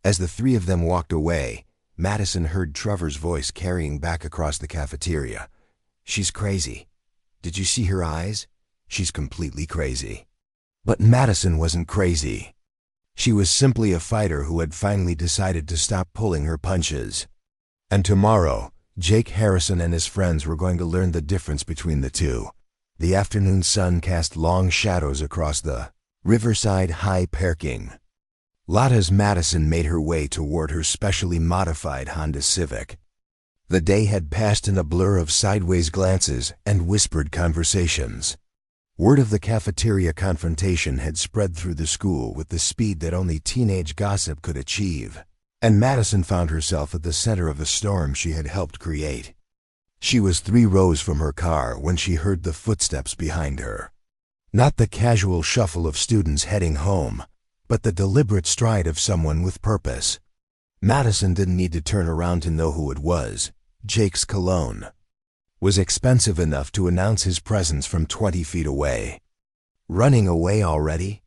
As the three of them walked away, Madison heard Trevor's voice carrying back across the cafeteria. "She's crazy. Did you see her eyes? She's completely crazy." But Madison wasn't crazy. She was simply a fighter who had finally decided to stop pulling her punches. And tomorrow, Jake Harrison and his friends were going to learn the difference between the two. The afternoon sun cast long shadows across the Riverside High parking lot as Madison made her way toward her specially modified Honda Civic. The day had passed in a blur of sideways glances and whispered conversations. Word of the cafeteria confrontation had spread through the school with the speed that only teenage gossip could achieve, and Madison found herself at the center of a storm she had helped create. She was 3 rows from her car when she heard the footsteps behind her. Not the casual shuffle of students heading home, but the deliberate stride of someone with purpose. Madison didn't need to turn around to know who it was. Jake's cologne was expensive enough to announce his presence from 20 feet away. "Running away already?"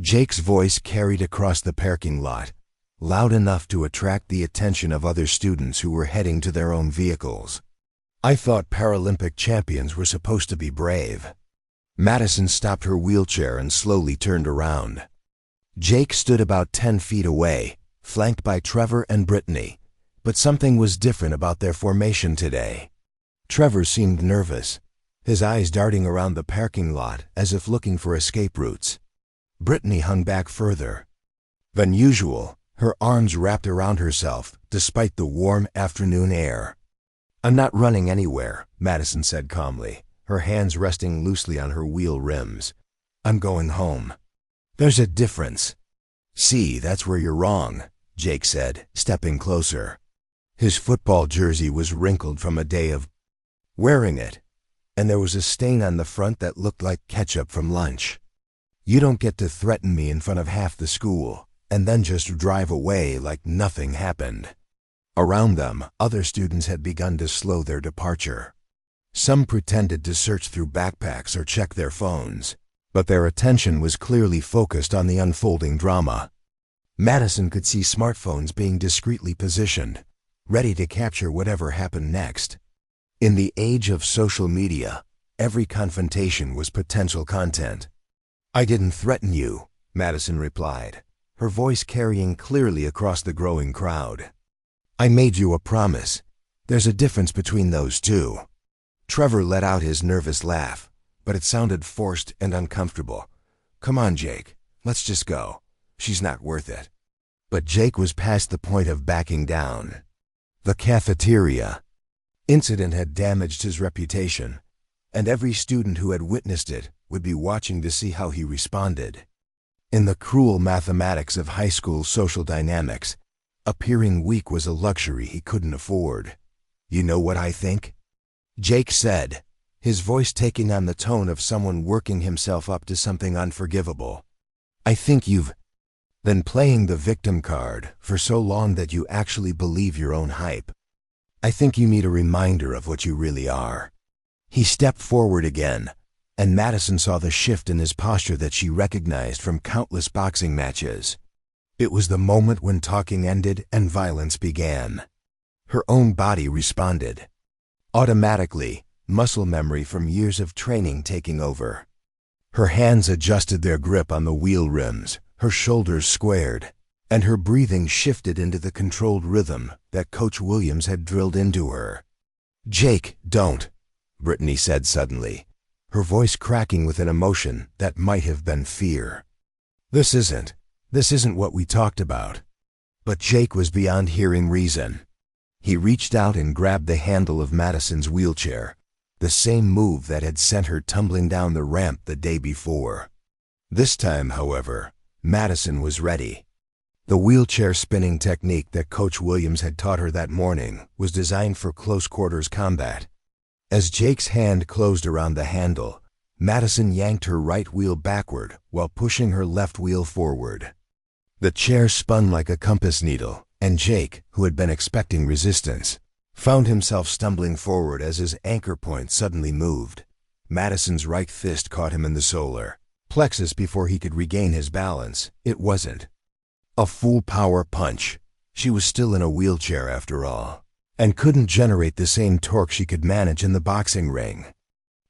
Jake's voice carried across the parking lot, loud enough to attract the attention of other students who were heading to their own vehicles. "I thought Paralympic champions were supposed to be brave." Madison stopped her wheelchair and slowly turned around. Jake stood about 10 feet away, flanked by Trevor and Brittany, but something was different about their formation today. Trevor seemed nervous, his eyes darting around the parking lot as if looking for escape routes. Brittany hung back further than usual, her arms wrapped around herself despite the warm afternoon air. "I'm not running anywhere," Madison said calmly, her hands resting loosely on her wheel rims. "I'm going home." "There's a difference." "See, that's where you're wrong," Jake said, stepping closer. His football jersey was wrinkled from a day of wearing it, and there was a stain on the front that looked like ketchup from lunch. "You don't get to threaten me in front of half the school, and then just drive away like nothing happened." Around them, other students had begun to slow their departure. Some pretended to search through backpacks or check their phones, but their attention was clearly focused on the unfolding drama. Madison could see smartphones being discreetly positioned, ready to capture whatever happened next. In the age of social media, every confrontation was potential content. "I didn't threaten you," Madison replied, her voice carrying clearly across the growing crowd. "I made you a promise. There's a difference between those two." Trevor let out his nervous laugh, but it sounded forced and uncomfortable. "Come on, Jake. Let's just go. She's not worth it." But Jake was past the point of backing down. The cafeteria incident had damaged his reputation, and every student who had witnessed it would be watching to see how he responded. In the cruel mathematics of high school social dynamics, appearing weak was a luxury he couldn't afford. "You know what I think?" Jake said, his voice taking on the tone of someone working himself up to something unforgivable. "I think you've been playing the victim card for so long that you actually believe your own hype. I think you need a reminder of what you really are." He stepped forward again, and Madison saw the shift in his posture that she recognized from countless boxing matches. It was the moment when talking ended and violence began. Her own body responded. Automatically, muscle memory from years of training taking over. Her hands adjusted their grip on the wheel rims, her shoulders squared, and her breathing shifted into the controlled rhythm that Coach Williams had drilled into her. "Jake, don't," Brittany said suddenly, her voice cracking with an emotion that might have been fear. This isn't what we talked about." But Jake was beyond hearing reason. He reached out and grabbed the handle of Madison's wheelchair, the same move that had sent her tumbling down the ramp the day before. This time, however, Madison was ready. The wheelchair spinning technique that Coach Williams had taught her that morning was designed for close-quarters combat. As Jake's hand closed around the handle, Madison yanked her right wheel backward while pushing her left wheel forward. The chair spun like a compass needle, and Jake, who had been expecting resistance, found himself stumbling forward as his anchor point suddenly moved. Madison's right fist caught him in the solar plexus before he could regain his balance. It wasn't a full power punch. She was still in a wheelchair after all, and couldn't generate the same torque she could manage in the boxing ring.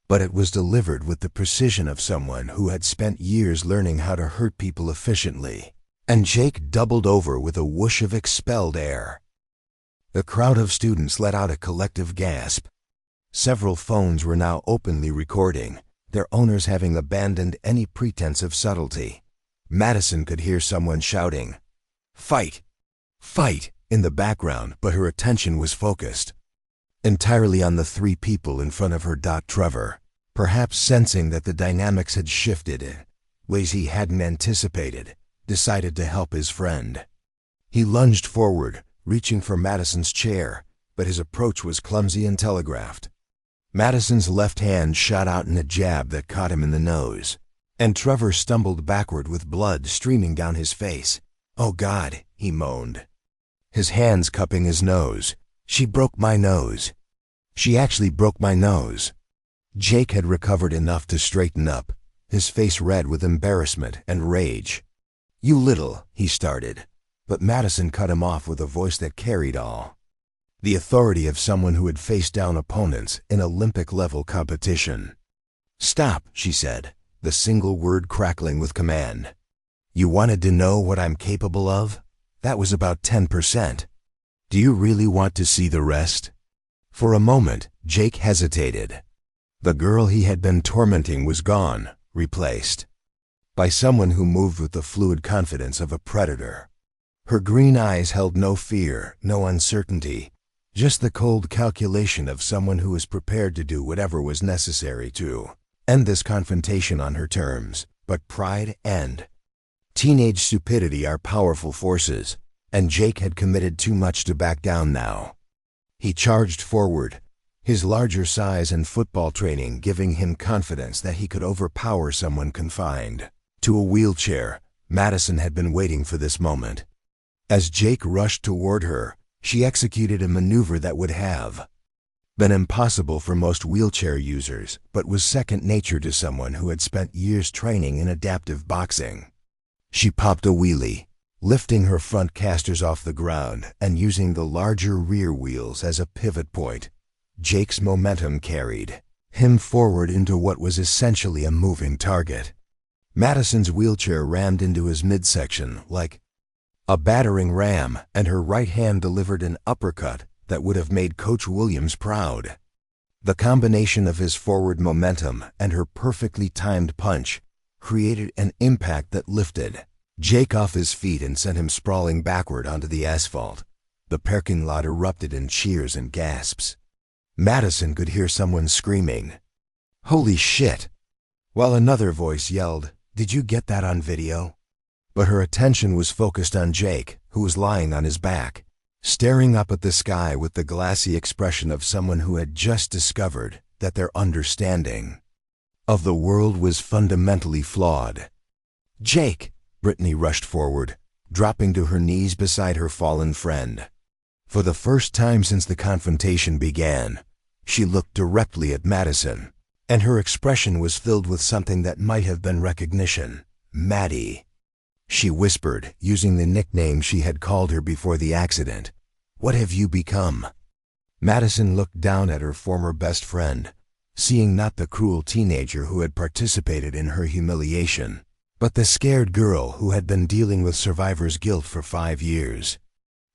But it was delivered with the precision of someone who had spent years learning how to hurt people efficiently, and Jake doubled over with a whoosh of expelled air. The crowd of students let out a collective gasp. Several phones were now openly recording, their owners having abandoned any pretense of subtlety. Madison could hear someone shouting, "Fight! Fight!" in the background, but her attention was focused entirely on the three people in front of her. Trevor, perhaps sensing that the dynamics had shifted in ways he hadn't anticipated, decided to help his friend. He lunged forward, reaching for Madison's chair, but his approach was clumsy and telegraphed. Madison's left hand shot out in a jab that caught him in the nose, and Trevor stumbled backward with blood streaming down his face. "Oh God," he moaned, his hands cupping his nose. "She broke my nose. She actually broke my nose." Jake had recovered enough to straighten up, his face red with embarrassment and rage. "You little," he started, but Madison cut him off with a voice that carried all the authority of someone who had faced down opponents in Olympic-level competition. "Stop," she said, the single word crackling with command. "You wanted to know what I'm capable of? That was about 10%. Do you really want to see the rest?" For a moment, Jake hesitated. The girl he had been tormenting was gone, replaced by someone who moved with the fluid confidence of a predator. Her green eyes held no fear, no uncertainty, just the cold calculation of someone who was prepared to do whatever was necessary to end this confrontation on her terms. But pride and teenage stupidity are powerful forces, and Jake had committed too much to back down now. He charged forward, his larger size and football training giving him confidence that he could overpower someone confined to a wheelchair. Madison had been waiting for this moment. As Jake rushed toward her, she executed a maneuver that would have been impossible for most wheelchair users, but was second nature to someone who had spent years training in adaptive boxing. She popped a wheelie, lifting her front casters off the ground and using the larger rear wheels as a pivot point. Jake's momentum carried him forward into what was essentially a moving target. Madison's wheelchair rammed into his midsection like a battering ram, and her right hand delivered an uppercut that would have made Coach Williams proud. The combination of his forward momentum and her perfectly timed punch created an impact that lifted Jake off his feet and sent him sprawling backward onto the asphalt. The parking lot erupted in cheers and gasps. Madison could hear someone screaming, "Holy shit!" while another voice yelled, "Did you get that on video?" But her attention was focused on Jake, who was lying on his back, staring up at the sky with the glassy expression of someone who had just discovered that their understanding of the world was fundamentally flawed. "Jake!" Brittany rushed forward, dropping to her knees beside her fallen friend. For the first time since the confrontation began, she looked directly at Madison, and her expression was filled with something that might have been recognition. "Maddie," she whispered, using the nickname she had called her before the accident. "What have you become?" Madison looked down at her former best friend, seeing not the cruel teenager who had participated in her humiliation, but the scared girl who had been dealing with survivor's guilt for 5 years.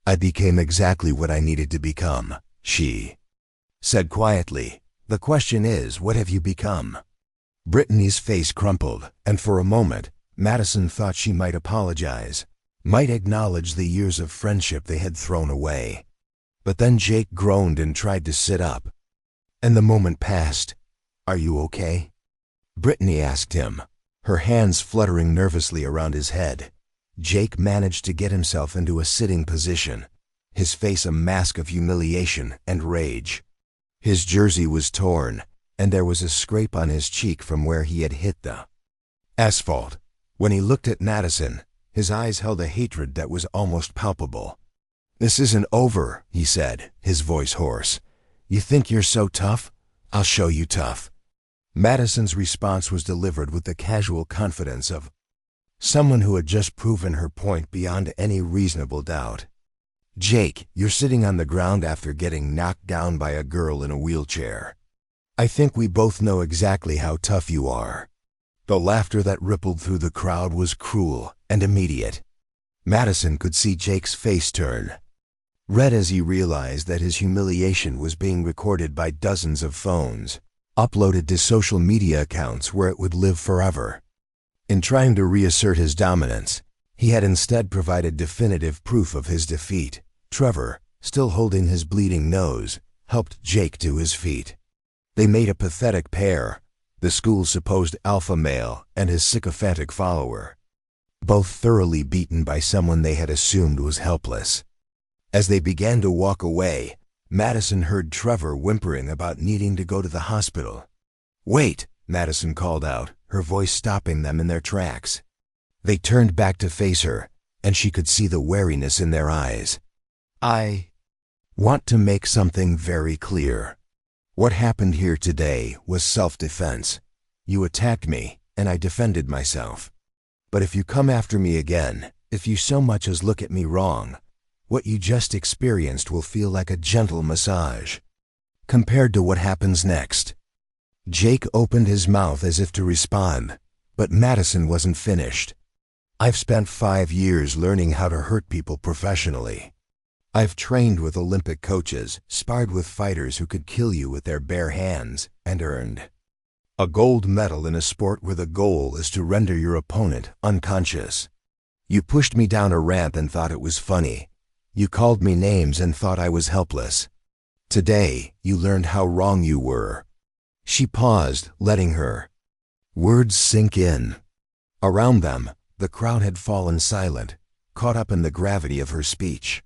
"I became exactly what I needed to become," she said quietly. "The question is, what have you become?" Brittany's face crumpled, and for a moment, Madison thought she might apologize, might acknowledge the years of friendship they had thrown away. But then Jake groaned and tried to sit up, and the moment passed. "Are you okay?" Brittany asked him, her hands fluttering nervously around his head. Jake managed to get himself into a sitting position, his face a mask of humiliation and rage. His jersey was torn, and there was a scrape on his cheek from where he had hit the asphalt. When he looked at Madison, his eyes held a hatred that was almost palpable. "This isn't over," he said, his voice hoarse. "You think you're so tough? I'll show you tough." Madison's response was delivered with the casual confidence of someone who had just proven her point beyond any reasonable doubt. "Jake, you're sitting on the ground after getting knocked down by a girl in a wheelchair. I think we both know exactly how tough you are." The laughter that rippled through the crowd was cruel and immediate. Madison could see Jake's face turn red as he realized that his humiliation was being recorded by dozens of phones, uploaded to social media accounts where it would live forever. In trying to reassert his dominance, he had instead provided definitive proof of his defeat. Trevor, still holding his bleeding nose, helped Jake to his feet. They made a pathetic pair, the school's supposed alpha male and his sycophantic follower, both thoroughly beaten by someone they had assumed was helpless. As they began to walk away, Madison heard Trevor whimpering about needing to go to the hospital. "Wait," Madison called out, her voice stopping them in their tracks. They turned back to face her, and she could see the wariness in their eyes. "I want to make something very clear. What happened here today was self-defense. You attacked me, and I defended myself. But if you come after me again, if you so much as look at me wrong, what you just experienced will feel like a gentle massage compared to what happens next." Jake opened his mouth as if to respond, but Madison wasn't finished. "I've spent 5 years learning how to hurt people professionally. I've trained with Olympic coaches, sparred with fighters who could kill you with their bare hands, and earned a gold medal in a sport where the goal is to render your opponent unconscious. You pushed me down a ramp and thought it was funny. You called me names and thought I was helpless. Today, you learned how wrong you were." She paused, letting her words sink in. Around them, the crowd had fallen silent, caught up in the gravity of her speech.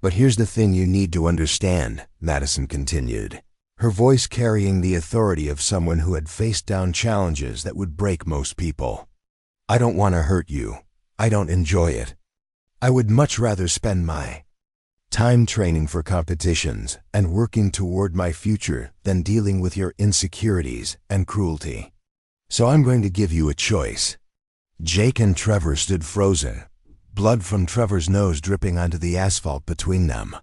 "But here's the thing you need to understand," Madison continued, her voice carrying the authority of someone who had faced down challenges that would break most people. "I don't want to hurt you. I don't enjoy it. I would much rather spend my time training for competitions and working toward my future than dealing with your insecurities and cruelty. So I'm going to give you a choice." Jake and Trevor stood frozen, blood from Trevor's nose dripping onto the asphalt between them.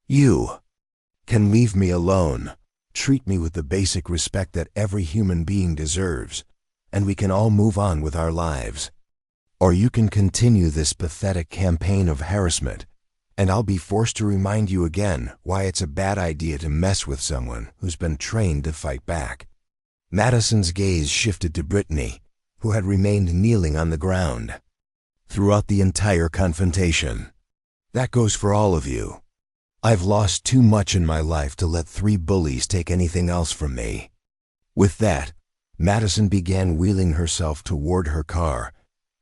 "You can leave me alone, treat me with the basic respect that every human being deserves, and we can all move on with our lives. Or you can continue this pathetic campaign of harassment, and I'll be forced to remind you again why it's a bad idea to mess with someone who's been trained to fight back." Madison's gaze shifted to Brittany, who had remained kneeling on the ground throughout the entire confrontation. "That goes for all of you. I've lost too much in my life to let 3 bullies take anything else from me." With that, Madison began wheeling herself toward her car,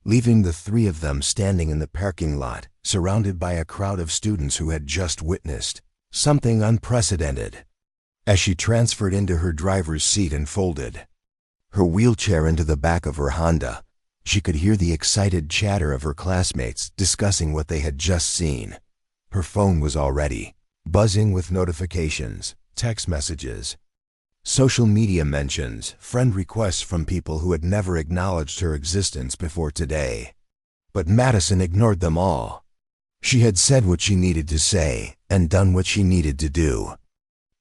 leaving the 3 of them standing in the parking lot, surrounded by a crowd of students who had just witnessed something unprecedented. As she transferred into her driver's seat and folded her wheelchair into the back of her Honda, she could hear the excited chatter of her classmates discussing what they had just seen. Her phone was already buzzing with notifications, text messages, Social media mentions, friend requests from people who had never acknowledged her existence before today. But Madison ignored them all. She had said what she needed to say and done what she needed to do.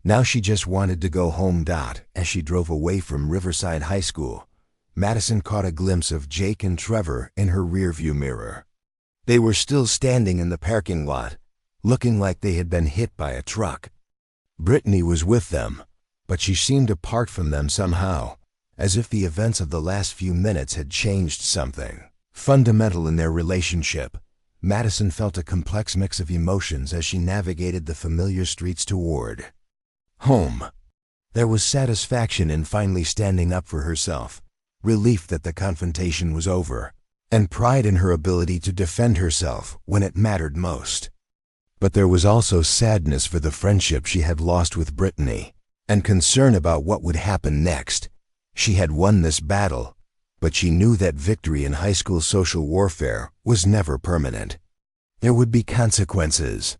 Now she just wanted to go home. As she drove away from Riverside High School, Madison caught a glimpse of Jake and Trevor in her rearview mirror. They were still standing in the parking lot, looking like they had been hit by a truck. Brittany was with them, but she seemed apart from them somehow, as if the events of the last few minutes had changed something fundamental in their relationship. Madison felt a complex mix of emotions as she navigated the familiar streets toward home. There was satisfaction in finally standing up for herself, relief that the confrontation was over, and pride in her ability to defend herself when it mattered most. But there was also sadness for the friendship she had lost with Brittany, and concern about what would happen next. She had won this battle, but she knew that victory in high school social warfare was never permanent. There would be consequences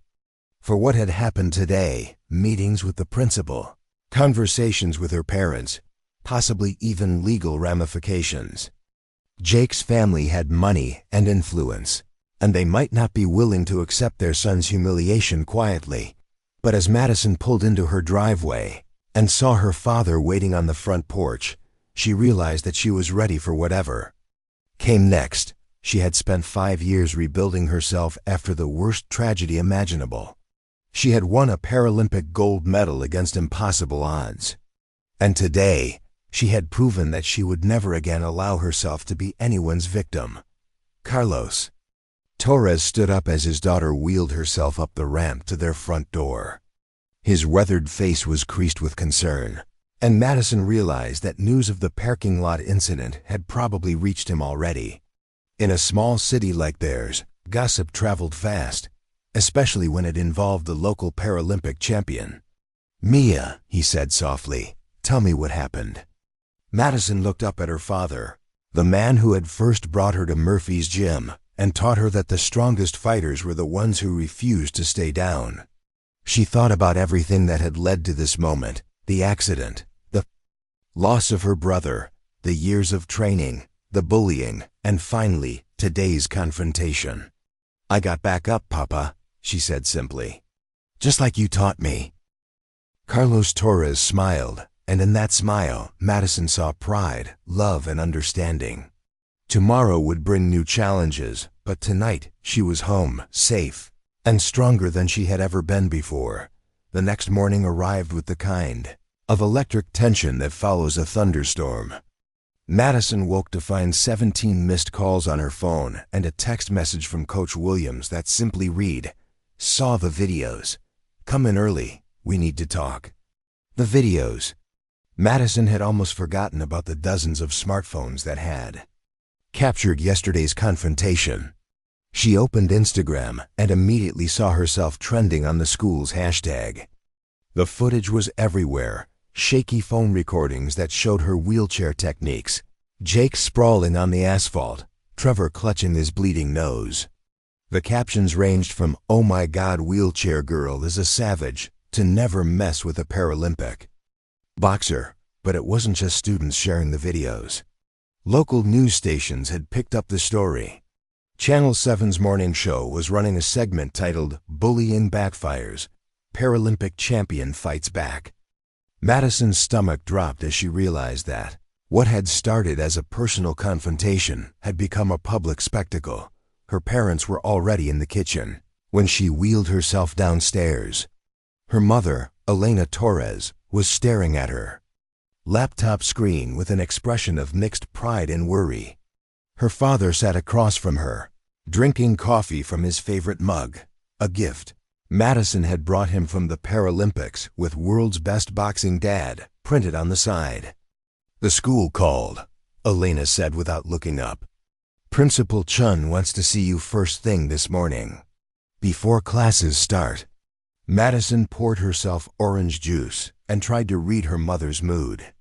for what had happened today: meetings with the principal, conversations with her parents, possibly even legal ramifications. Jake's family had money and influence, and they might not be willing to accept their son's humiliation quietly. But as Madison pulled into her driveway and saw her father waiting on the front porch, she realized that she was ready for whatever came next. She had spent 5 years rebuilding herself after the worst tragedy imaginable. She had won a Paralympic gold medal against impossible odds. And today, she had proven that she would never again allow herself to be anyone's victim. Carlos Torres stood up as his daughter wheeled herself up the ramp to their front door. His weathered face was creased with concern, and Madison realized that news of the parking lot incident had probably reached him already. In a small city like theirs, gossip traveled fast, especially when it involved the local Paralympic champion. "Mia," he said softly, "tell me what happened." Madison looked up at her father, the man who had first brought her to Murphy's gym and taught her that the strongest fighters were the ones who refused to stay down. She thought about everything that had led to this moment: the accident, the loss of her brother, the years of training, the bullying, and finally, today's confrontation. "I got back up, Papa," she said simply. "Just like you taught me." Carlos Torres smiled, and in that smile, Madison saw pride, love, and understanding. Tomorrow would bring new challenges, but tonight she was home, safe, and stronger than she had ever been before. The next morning arrived with the kind of electric tension that follows a thunderstorm. Madison woke to find 17 missed calls on her phone and a text message from Coach Williams that simply read, "Saw the videos. Come in early. We need to talk." The videos. Madison had almost forgotten about the dozens of smartphones that had captured yesterday's confrontation. She opened Instagram and immediately saw herself trending on the school's hashtag. The footage was everywhere: shaky phone recordings that showed her wheelchair techniques, Jake sprawling on the asphalt, Trevor clutching his bleeding nose. The captions ranged from "Oh my God, wheelchair girl is a savage" to "Never mess with a Paralympic boxer." But it wasn't just students sharing the videos. Local news stations had picked up the story. Channel 7's morning show was running a segment titled "Bullying Backfires. Paralympic Champion Fights Back." Madison's stomach dropped as she realized that what had started as a personal confrontation had become a public spectacle. Her parents were already in the kitchen when she wheeled herself downstairs. Her mother, Elena Torres, was staring at her laptop screen with an expression of mixed pride and worry. Her father sat across from her, drinking coffee from his favorite mug, a gift Madison had brought him from the Paralympics with "World's Best Boxing Dad" printed on the side. "The school called," Elena said without looking up. "Principal Chun wants to see you first thing this morning, before classes start." Madison poured herself orange juice and tried to read her mother's mood.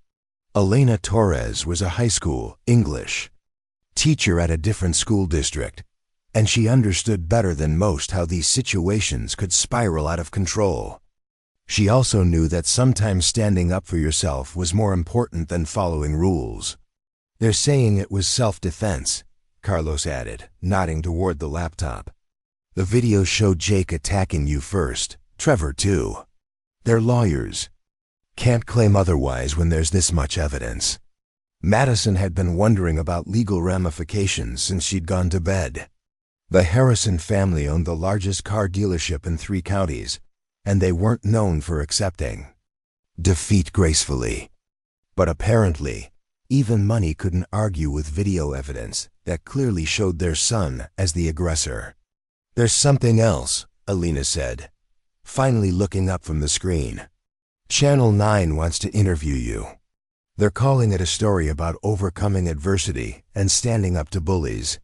Elena Torres was a high school English teacher at a different school district, and she understood better than most how these situations could spiral out of control. She also knew that sometimes standing up for yourself was more important than following rules. "They're saying it was self-defense," Carlos added, nodding toward the laptop. "The video showed Jake attacking you first, Trevor too. They're lawyers. Can't claim otherwise when there's this much evidence." Madison had been wondering about legal ramifications since she'd gone to bed. The Harrison family owned the largest car dealership in 3 counties, and they weren't known for accepting defeat gracefully. But apparently, even money couldn't argue with video evidence that clearly showed their son as the aggressor. "There's something else," Alina said, finally looking up from the screen. "Channel 9 wants to interview you. They're calling it a story about overcoming adversity and standing up to bullies.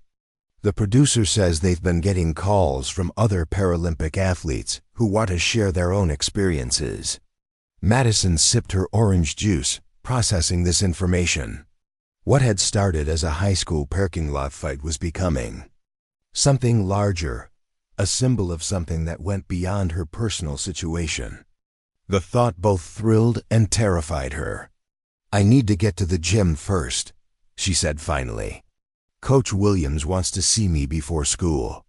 The producer says they've been getting calls from other Paralympic athletes who want to share their own experiences." Madison sipped her orange juice, processing this information. What had started as a high school parking lot fight was becoming something larger, a symbol of something that went beyond her personal situation. The thought both thrilled and terrified her. "I need to get to the gym first," she said finally. "Coach Williams wants to see me before school."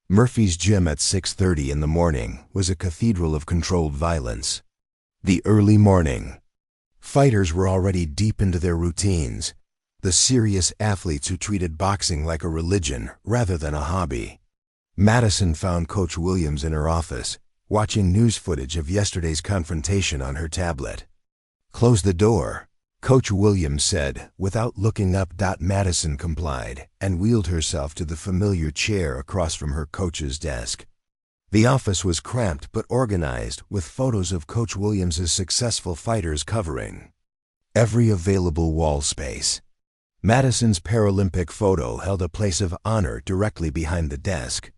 Murphy's gym at 6:30 in the morning was a cathedral of controlled violence. The early morning. Fighters were already deep into their routines, the serious athletes who treated boxing like a religion rather than a hobby. Madison found Coach Williams in her office, watching news footage of yesterday's confrontation on her tablet. "Close the door," Coach Williams said, without looking up. Madison complied and wheeled herself to the familiar chair across from her coach's desk. The office was cramped but organized, with photos of Coach Williams's successful fighters covering every available wall space. Madison's Paralympic photo held a place of honor directly behind the desk.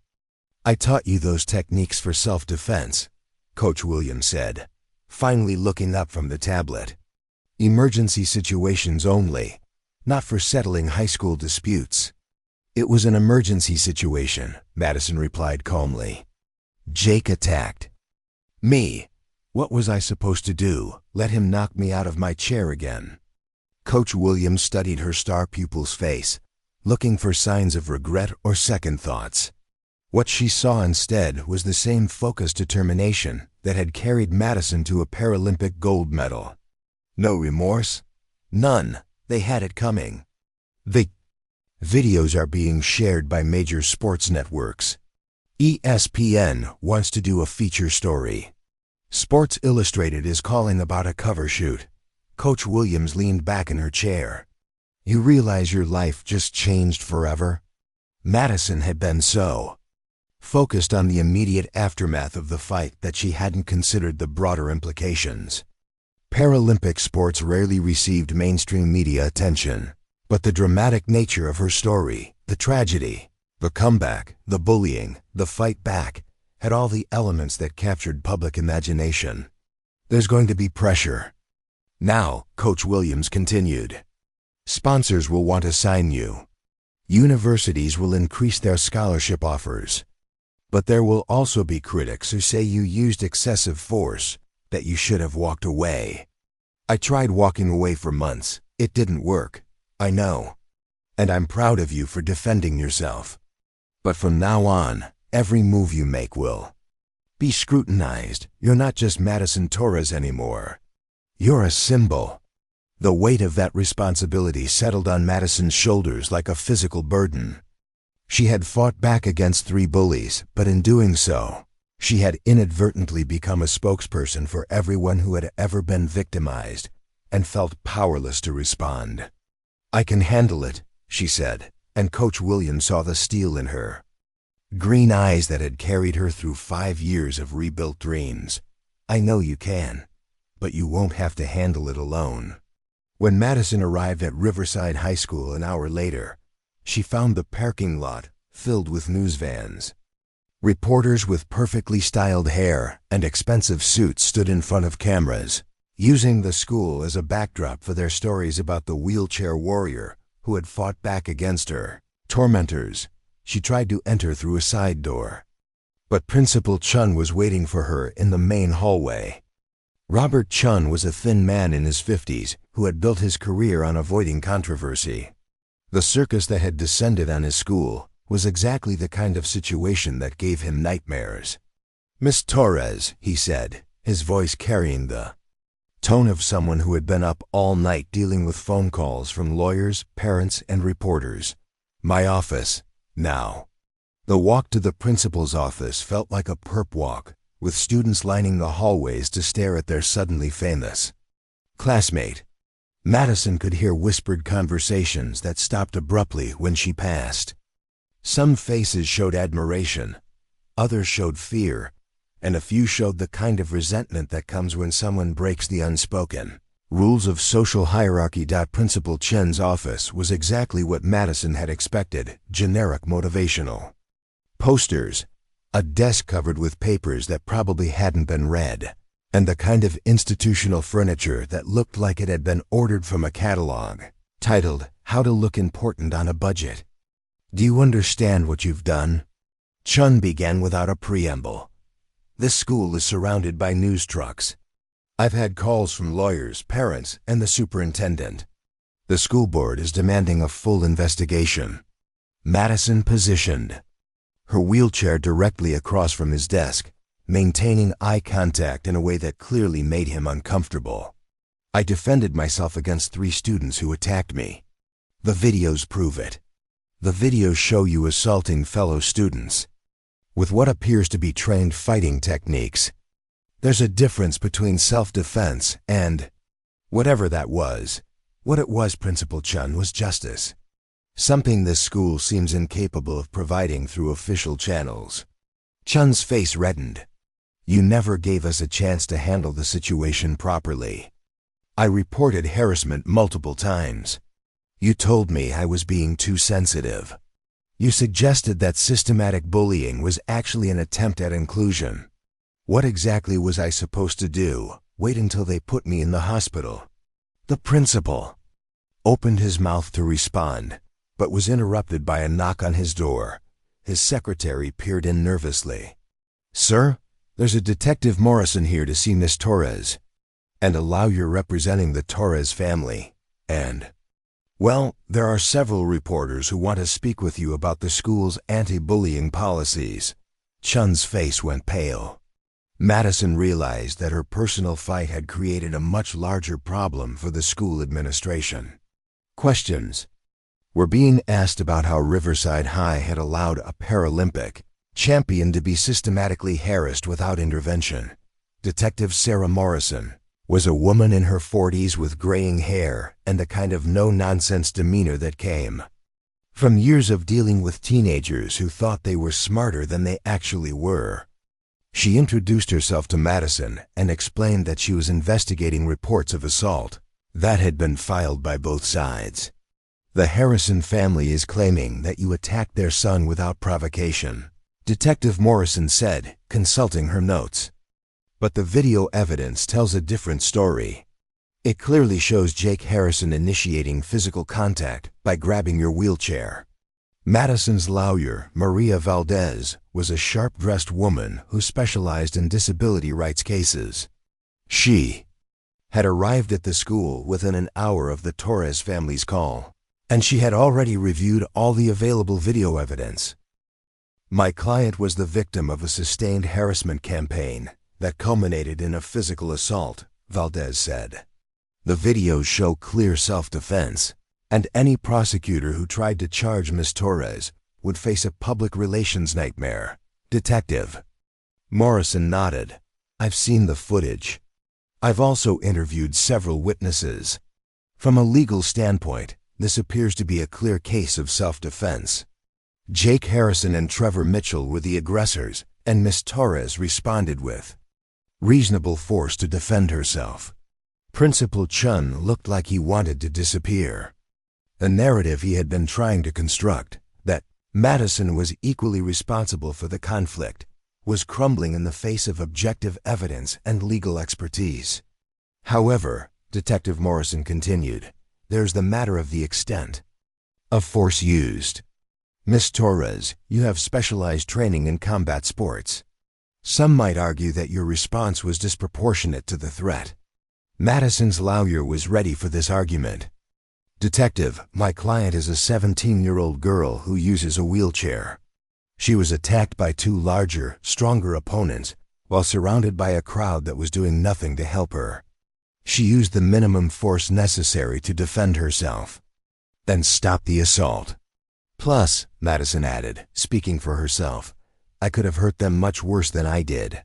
"I taught you those techniques for self-defense," Coach Williams said, finally looking up from the tablet. "Emergency situations only, not for settling high school disputes." "It was an emergency situation," Madison replied calmly. "Jake attacked me. What was I supposed to do? Let him knock me out of my chair again?" Coach Williams studied her star pupil's face, looking for signs of regret or second thoughts. What she saw instead was the same focused determination that had carried Madison to a Paralympic gold medal. No remorse? None. They had it coming. The videos are being shared by major sports networks. ESPN wants to do a feature story. Sports Illustrated is calling about a cover shoot. Coach Williams leaned back in her chair. "You realize your life just changed forever?" Madison had been so focused on the immediate aftermath of the fight that she hadn't considered the broader implications. Paralympic sports rarely received mainstream media attention, but the dramatic nature of her story, the tragedy, the comeback, the bullying, the fight back, had all the elements that captured public imagination. "There's going to be pressure. Now," Coach Williams continued, "sponsors will want to sign you. Universities will increase their scholarship offers. But there will also be critics who say you used excessive force, that you should have walked away. I tried walking away for months. It didn't work. I know. And I'm proud of you for defending yourself. But from now on, every move you make will be scrutinized. You're not just Madison Torres anymore. You're a symbol." The weight of that responsibility settled on Madison's shoulders like a physical burden. She had fought back against 3 bullies, but in doing so, she had inadvertently become a spokesperson for everyone who had ever been victimized and felt powerless to respond. "I can handle it," she said, and Coach Williams saw the steel in her green eyes that had carried her through 5 years of rebuilt dreams. "I know you can, but you won't have to handle it alone." When Madison arrived at Riverside High School an hour later, she found the parking lot filled with news vans. Reporters with perfectly styled hair and expensive suits stood in front of cameras, using the school as a backdrop for their stories about the wheelchair warrior who had fought back against her tormentors. She tried to enter through a side door, but Principal Chun was waiting for her in the main hallway. Robert Chun was a thin man in his 50s who had built his career on avoiding controversy. The circus that had descended on his school was exactly the kind of situation that gave him nightmares. "Miss Torres," he said, his voice carrying the tone of someone who had been up all night dealing with phone calls from lawyers, parents, and reporters. "My office, now." The walk to the principal's office felt like a perp walk, with students lining the hallways to stare at their suddenly famous classmate. Madison could hear whispered conversations that stopped abruptly when she passed. Some faces showed admiration, others showed fear, and a few showed the kind of resentment that comes when someone breaks the unspoken rules of social hierarchy. Principal Chen's office was exactly what Madison had expected: generic motivational posters, a desk covered with papers that probably hadn't been read, and the kind of institutional furniture that looked like it had been ordered from a catalog, titled "How to Look Important on a Budget." "Do you understand what you've done?" Chun began without a preamble. "This school is surrounded by news trucks. I've had calls from lawyers, parents, and the superintendent. The school board is demanding a full investigation." Madison positioned her wheelchair directly across from his desk, maintaining eye contact in a way that clearly made him uncomfortable. "I defended myself against 3 students who attacked me. The videos prove it. The videos show you assaulting fellow students with what appears to be trained fighting techniques. There's a difference between self-defense and whatever that was." What it was, Principal Chun, was justice. Something this school seems incapable of providing through official channels. Chun's face reddened. "You never gave us a chance to handle the situation properly. I reported harassment multiple times. You told me I was being too sensitive. You suggested that systematic bullying was actually an attempt at inclusion. What exactly was I supposed to do? Wait until they put me in the hospital?" The principal opened his mouth to respond, but was interrupted by a knock on his door. His secretary peered in nervously. "Sir, there's a Detective Morrison here to see Miss Torres." "And allow your representing the Torres family. And well, there are several reporters who want to speak with you about the school's anti-bullying policies." Chun's face went pale. Madison realized that her personal fight had created a much larger problem for the school administration. Questions were being asked about how Riverside High had allowed a Paralympic champion to be systematically harassed without intervention. Detective Sarah Morrison was a woman in her 40s with graying hair and the kind of no-nonsense demeanor that came from years of dealing with teenagers who thought they were smarter than they actually were. She introduced herself to Madison and explained that she was investigating reports of assault that had been filed by both sides. "The Harrison family is claiming that you attacked their son without provocation," Detective Morrison said, consulting her notes. "But the video evidence tells a different story. It clearly shows Jake Harrison initiating physical contact by grabbing your wheelchair." Madison's lawyer, Maria Valdez, was a sharp-dressed woman who specialized in disability rights cases. She had arrived at the school within an hour of the Torres family's call, and she had already reviewed all the available video evidence. "My client was the victim of a sustained harassment campaign that culminated in a physical assault," Valdez said. "The videos show clear self-defense, and any prosecutor who tried to charge Miss Torres would face a public relations nightmare." Detective Morrison nodded. "I've seen the footage. I've also interviewed several witnesses. From a legal standpoint, this appears to be a clear case of self-defense. Jake Harrison and Trevor Mitchell were the aggressors, and Miss Torres responded with reasonable force to defend herself." Principal Chun looked like he wanted to disappear. The narrative he had been trying to construct, that Madison was equally responsible for the conflict, was crumbling in the face of objective evidence and legal expertise. "However," Detective Morrison continued, "there's the matter of the extent of force used. Miss Torres, you have specialized training in combat sports. Some might argue that your response was disproportionate to the threat. Madison's lawyer was ready for this argument. Detective, my client is a 17-year-old girl who uses a wheelchair. She was attacked by two larger, stronger opponents while surrounded by a crowd that was doing nothing to help her. She used the minimum force necessary to defend herself, then stopped the assault. Plus, Madison added, speaking for herself, I could have hurt them much worse than I did.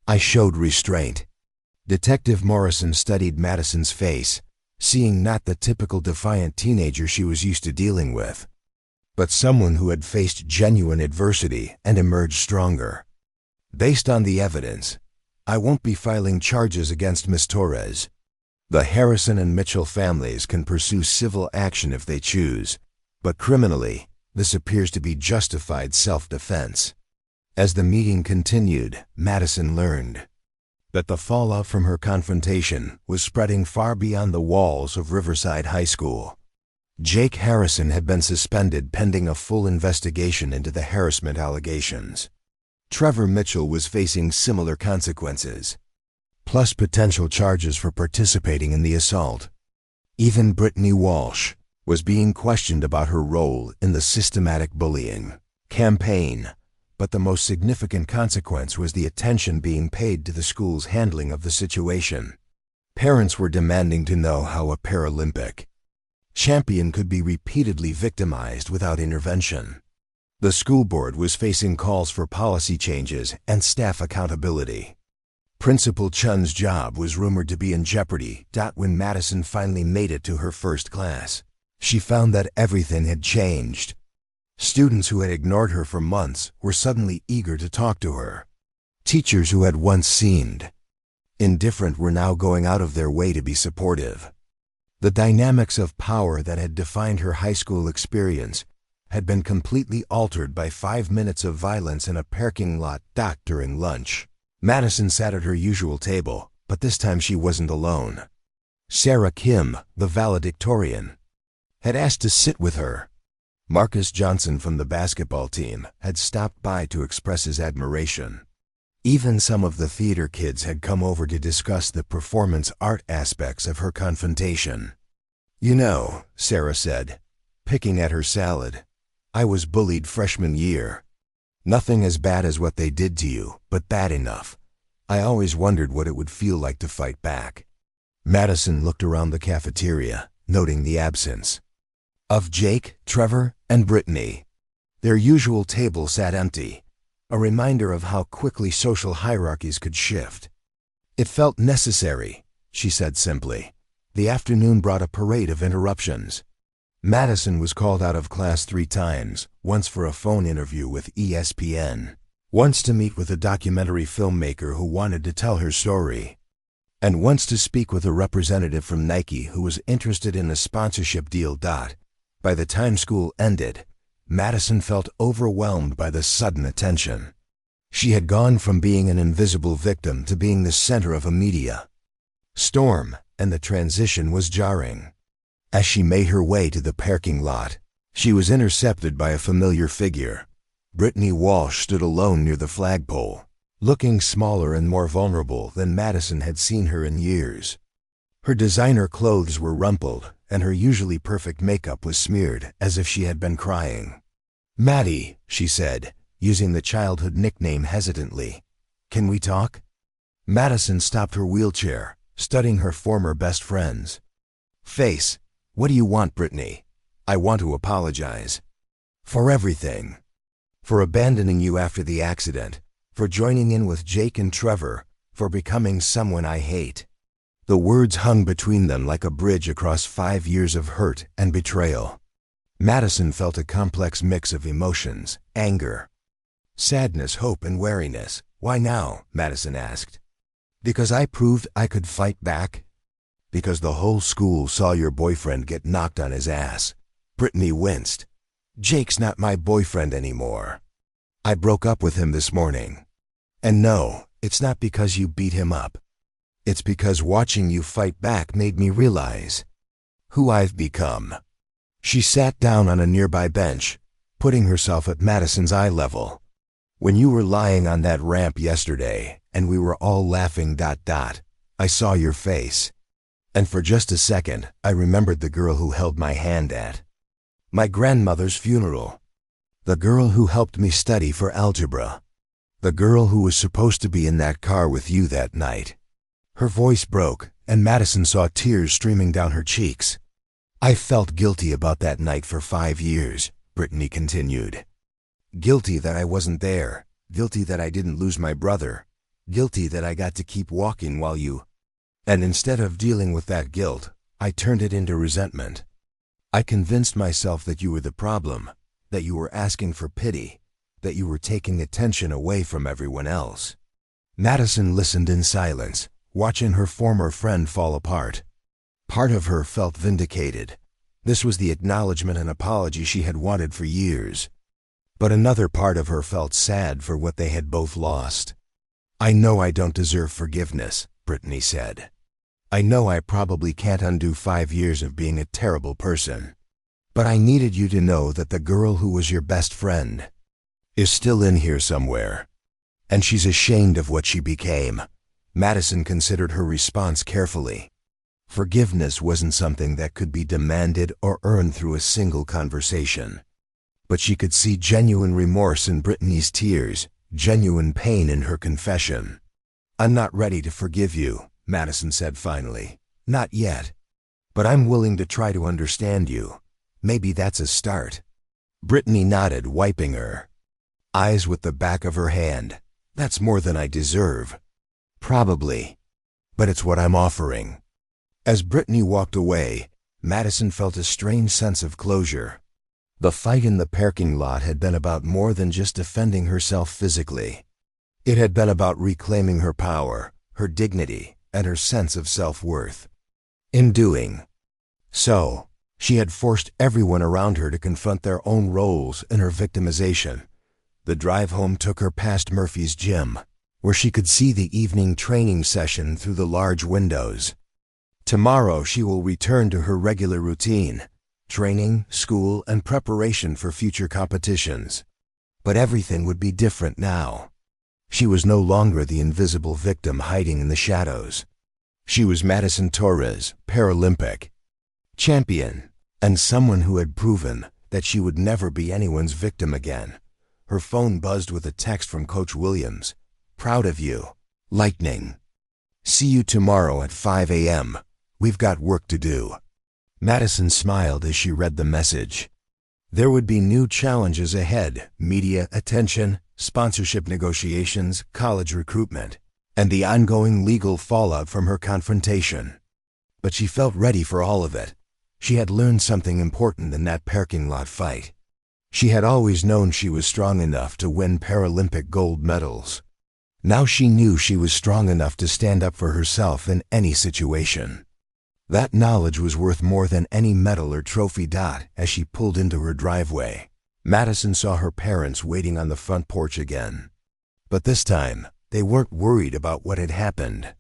I showed restraint. Detective Morrison studied Madison's face, seeing not the typical defiant teenager she was used to dealing with, but someone who had faced genuine adversity and emerged stronger. Based on the evidence, I won't be filing charges against Miss Torres. The Harrison and Mitchell families can pursue civil action if they choose, but criminally, this appears to be justified self-defense. As the meeting continued, Madison learned that the fallout from her confrontation was spreading far beyond the walls of Riverside High School. Jake Harrison had been suspended pending a full investigation into the harassment allegations. Trevor Mitchell was facing similar consequences, plus potential charges for participating in the assault. Even Brittany Walsh was being questioned about her role in the systematic bullying campaign, but the most significant consequence was the attention being paid to the school's handling of the situation. Parents were demanding to know how a Paralympic champion could be repeatedly victimized without intervention. The school board was facing calls for policy changes and staff accountability. Principal Chun's job was rumored to be in jeopardy. When Madison finally made it to her first class, she found that everything had changed. Students who had ignored her for months were suddenly eager to talk to her. Teachers who had once seemed indifferent were now going out of their way to be supportive. The dynamics of power that had defined her high school experience had been completely altered by 5 minutes of violence in a parking lot during lunch. Madison sat at her usual table, but this time she wasn't alone. Sarah Kim, the valedictorian, had asked to sit with her. Marcus Johnson from the basketball team had stopped by to express his admiration. Even some of the theater kids had come over to discuss the performance art aspects of her confrontation. You know, Sarah said, picking at her salad, I was bullied freshman year. Nothing as bad as what they did to you, but bad enough. I always wondered what it would feel like to fight back. Madison looked around the cafeteria, noting the absence of Jake, Trevor, and Brittany. Their usual table sat empty, a reminder of how quickly social hierarchies could shift. It felt necessary, she said simply. The afternoon brought a parade of interruptions. Madison was called out of class 3 times, once for a phone interview with ESPN, once to meet with a documentary filmmaker who wanted to tell her story, and once to speak with a representative from Nike who was interested in a sponsorship deal. By the time school ended, Madison felt overwhelmed by the sudden attention. She had gone from being an invisible victim to being the center of a media storm, and the transition was jarring. As she made her way to the parking lot, she was intercepted by a familiar figure. Brittany Walsh stood alone near the flagpole, looking smaller and more vulnerable than Madison had seen her in years. Her designer clothes were rumpled, and her usually perfect makeup was smeared as if she had been crying. Maddie, she said, using the childhood nickname hesitantly. Can we talk? Madison stopped her wheelchair, studying her former best friend's face. What do you want, Brittany? I want to apologize. For everything. For abandoning you after the accident, for joining in with Jake and Trevor, for becoming someone I hate. The words hung between them like a bridge across 5 years of hurt and betrayal. Madison felt a complex mix of emotions, anger, sadness, hope, and wariness. Why now? Madison asked. Because I proved I could fight back? Because the whole school saw your boyfriend get knocked on his ass. Brittany winced. Jake's not my boyfriend anymore. I broke up with him this morning. And no, it's not because you beat him up. It's because watching you fight back made me realize who I've become. She sat down on a nearby bench, putting herself at Madison's eye level. When you were lying on that ramp yesterday, and we were all laughing ... I saw your face. And for just a second, I remembered the girl who held my hand at my grandmother's funeral. The girl who helped me study for algebra. The girl who was supposed to be in that car with you that night." Her voice broke, and Madison saw tears streaming down her cheeks. "I felt guilty about that night for 5 years," Brittany continued. "Guilty that I wasn't there, guilty that I didn't lose my brother, guilty that I got to keep walking while you... And instead of dealing with that guilt, I turned it into resentment. I convinced myself that you were the problem, that you were asking for pity, that you were taking attention away from everyone else." Madison listened in silence, watching her former friend fall apart. Part of her felt vindicated. This was the acknowledgement and apology she had wanted for years. But another part of her felt sad for what they had both lost. "I know I don't deserve forgiveness," Brittany said. "I know I probably can't undo 5 years of being a terrible person. But I needed you to know that the girl who was your best friend is still in here somewhere. And she's ashamed of what she became." Madison considered her response carefully. Forgiveness wasn't something that could be demanded or earned through a single conversation. But she could see genuine remorse in Brittany's tears, genuine pain in her confession. "I'm not ready to forgive you," Madison said finally. "Not yet. But I'm willing to try to understand you. Maybe that's a start." Brittany nodded, wiping her eyes with the back of her hand. "That's more than I deserve." "Probably. But it's what I'm offering." As Brittany walked away, Madison felt a strange sense of closure. The fight in the parking lot had been about more than just defending herself physically. It had been about reclaiming her power, her dignity, and her sense of self-worth. In doing so, she had forced everyone around her to confront their own roles in her victimization. The drive home took her past Murphy's gym, where she could see the evening training session through the large windows. Tomorrow she will return to her regular routine: training, school, and preparation for future competitions. But everything would be different now. She was no longer the invisible victim hiding in the shadows. She was Madison Torres, Paralympic champion, and someone who had proven that she would never be anyone's victim again. Her phone buzzed with a text from Coach Williams. "Proud of you. Lightning. See you tomorrow at 5 a.m. We've got work to do." Madison smiled as she read the message. There would be new challenges ahead: media attention, sponsorship negotiations, college recruitment, and the ongoing legal fallout from her confrontation. But she felt ready for all of it. She had learned something important in that parking lot fight. She had always known she was strong enough to win Paralympic gold medals. Now she knew she was strong enough to stand up for herself in any situation. That knowledge was worth more than any medal or trophy. As she pulled into her driveway, Madison saw her parents waiting on the front porch again. But this time, they weren't worried about what had happened.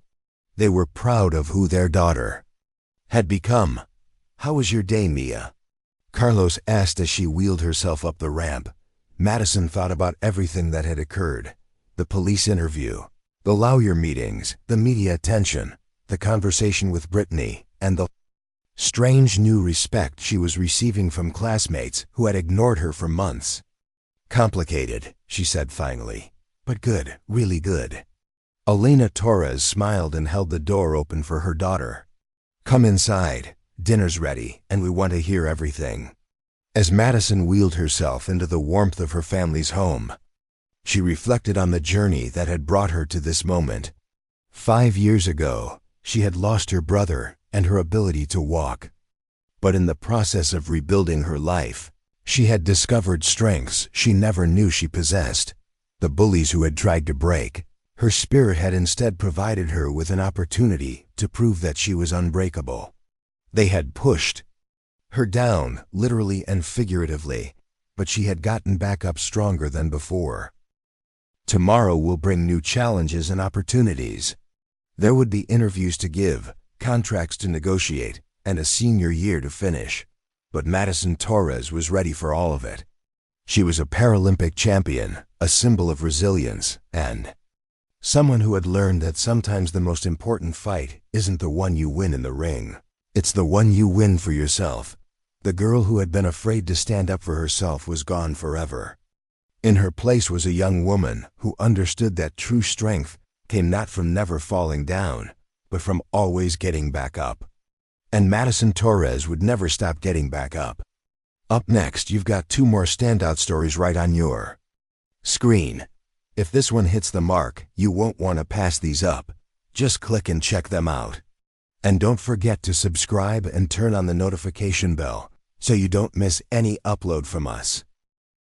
They were proud of who their daughter had become. "How was your day, Mia?" Carlos asked as she wheeled herself up the ramp. Madison thought about everything that had occurred: the police interview, the lawyer meetings, the media attention, the conversation with Brittany, and the strange new respect she was receiving from classmates who had ignored her for months. "Complicated," she said finally, "but good, really good." Elena Torres smiled and held the door open for her daughter. "Come inside. Dinner's ready, and we want to hear everything." As Madison wheeled herself into the warmth of her family's home, she reflected on the journey that had brought her to this moment. 5 years ago, she had lost her brother and her ability to walk. But in the process of rebuilding her life, she had discovered strengths she never knew she possessed. The bullies who had tried to break her spirit had instead provided her with an opportunity to prove that she was unbreakable. They had pushed her down, literally and figuratively, but she had gotten back up stronger than before. Tomorrow will bring new challenges and opportunities. There would be interviews to give, contracts to negotiate, and a senior year to finish. But Madison Torres was ready for all of it. She was a Paralympic champion, a symbol of resilience, and someone who had learned that sometimes the most important fight isn't the one you win in the ring. It's the one you win for yourself. The girl who had been afraid to stand up for herself was gone forever. In her place was a young woman who understood that true strength came not from never falling down, but from always getting back up. And Madison Torres would never stop getting back up. Up next, you've got 2 more standout stories right on your screen. If this one hits the mark, you won't want to pass these up. Just click and check them out. And don't forget to subscribe and turn on the notification bell so you don't miss any upload from us.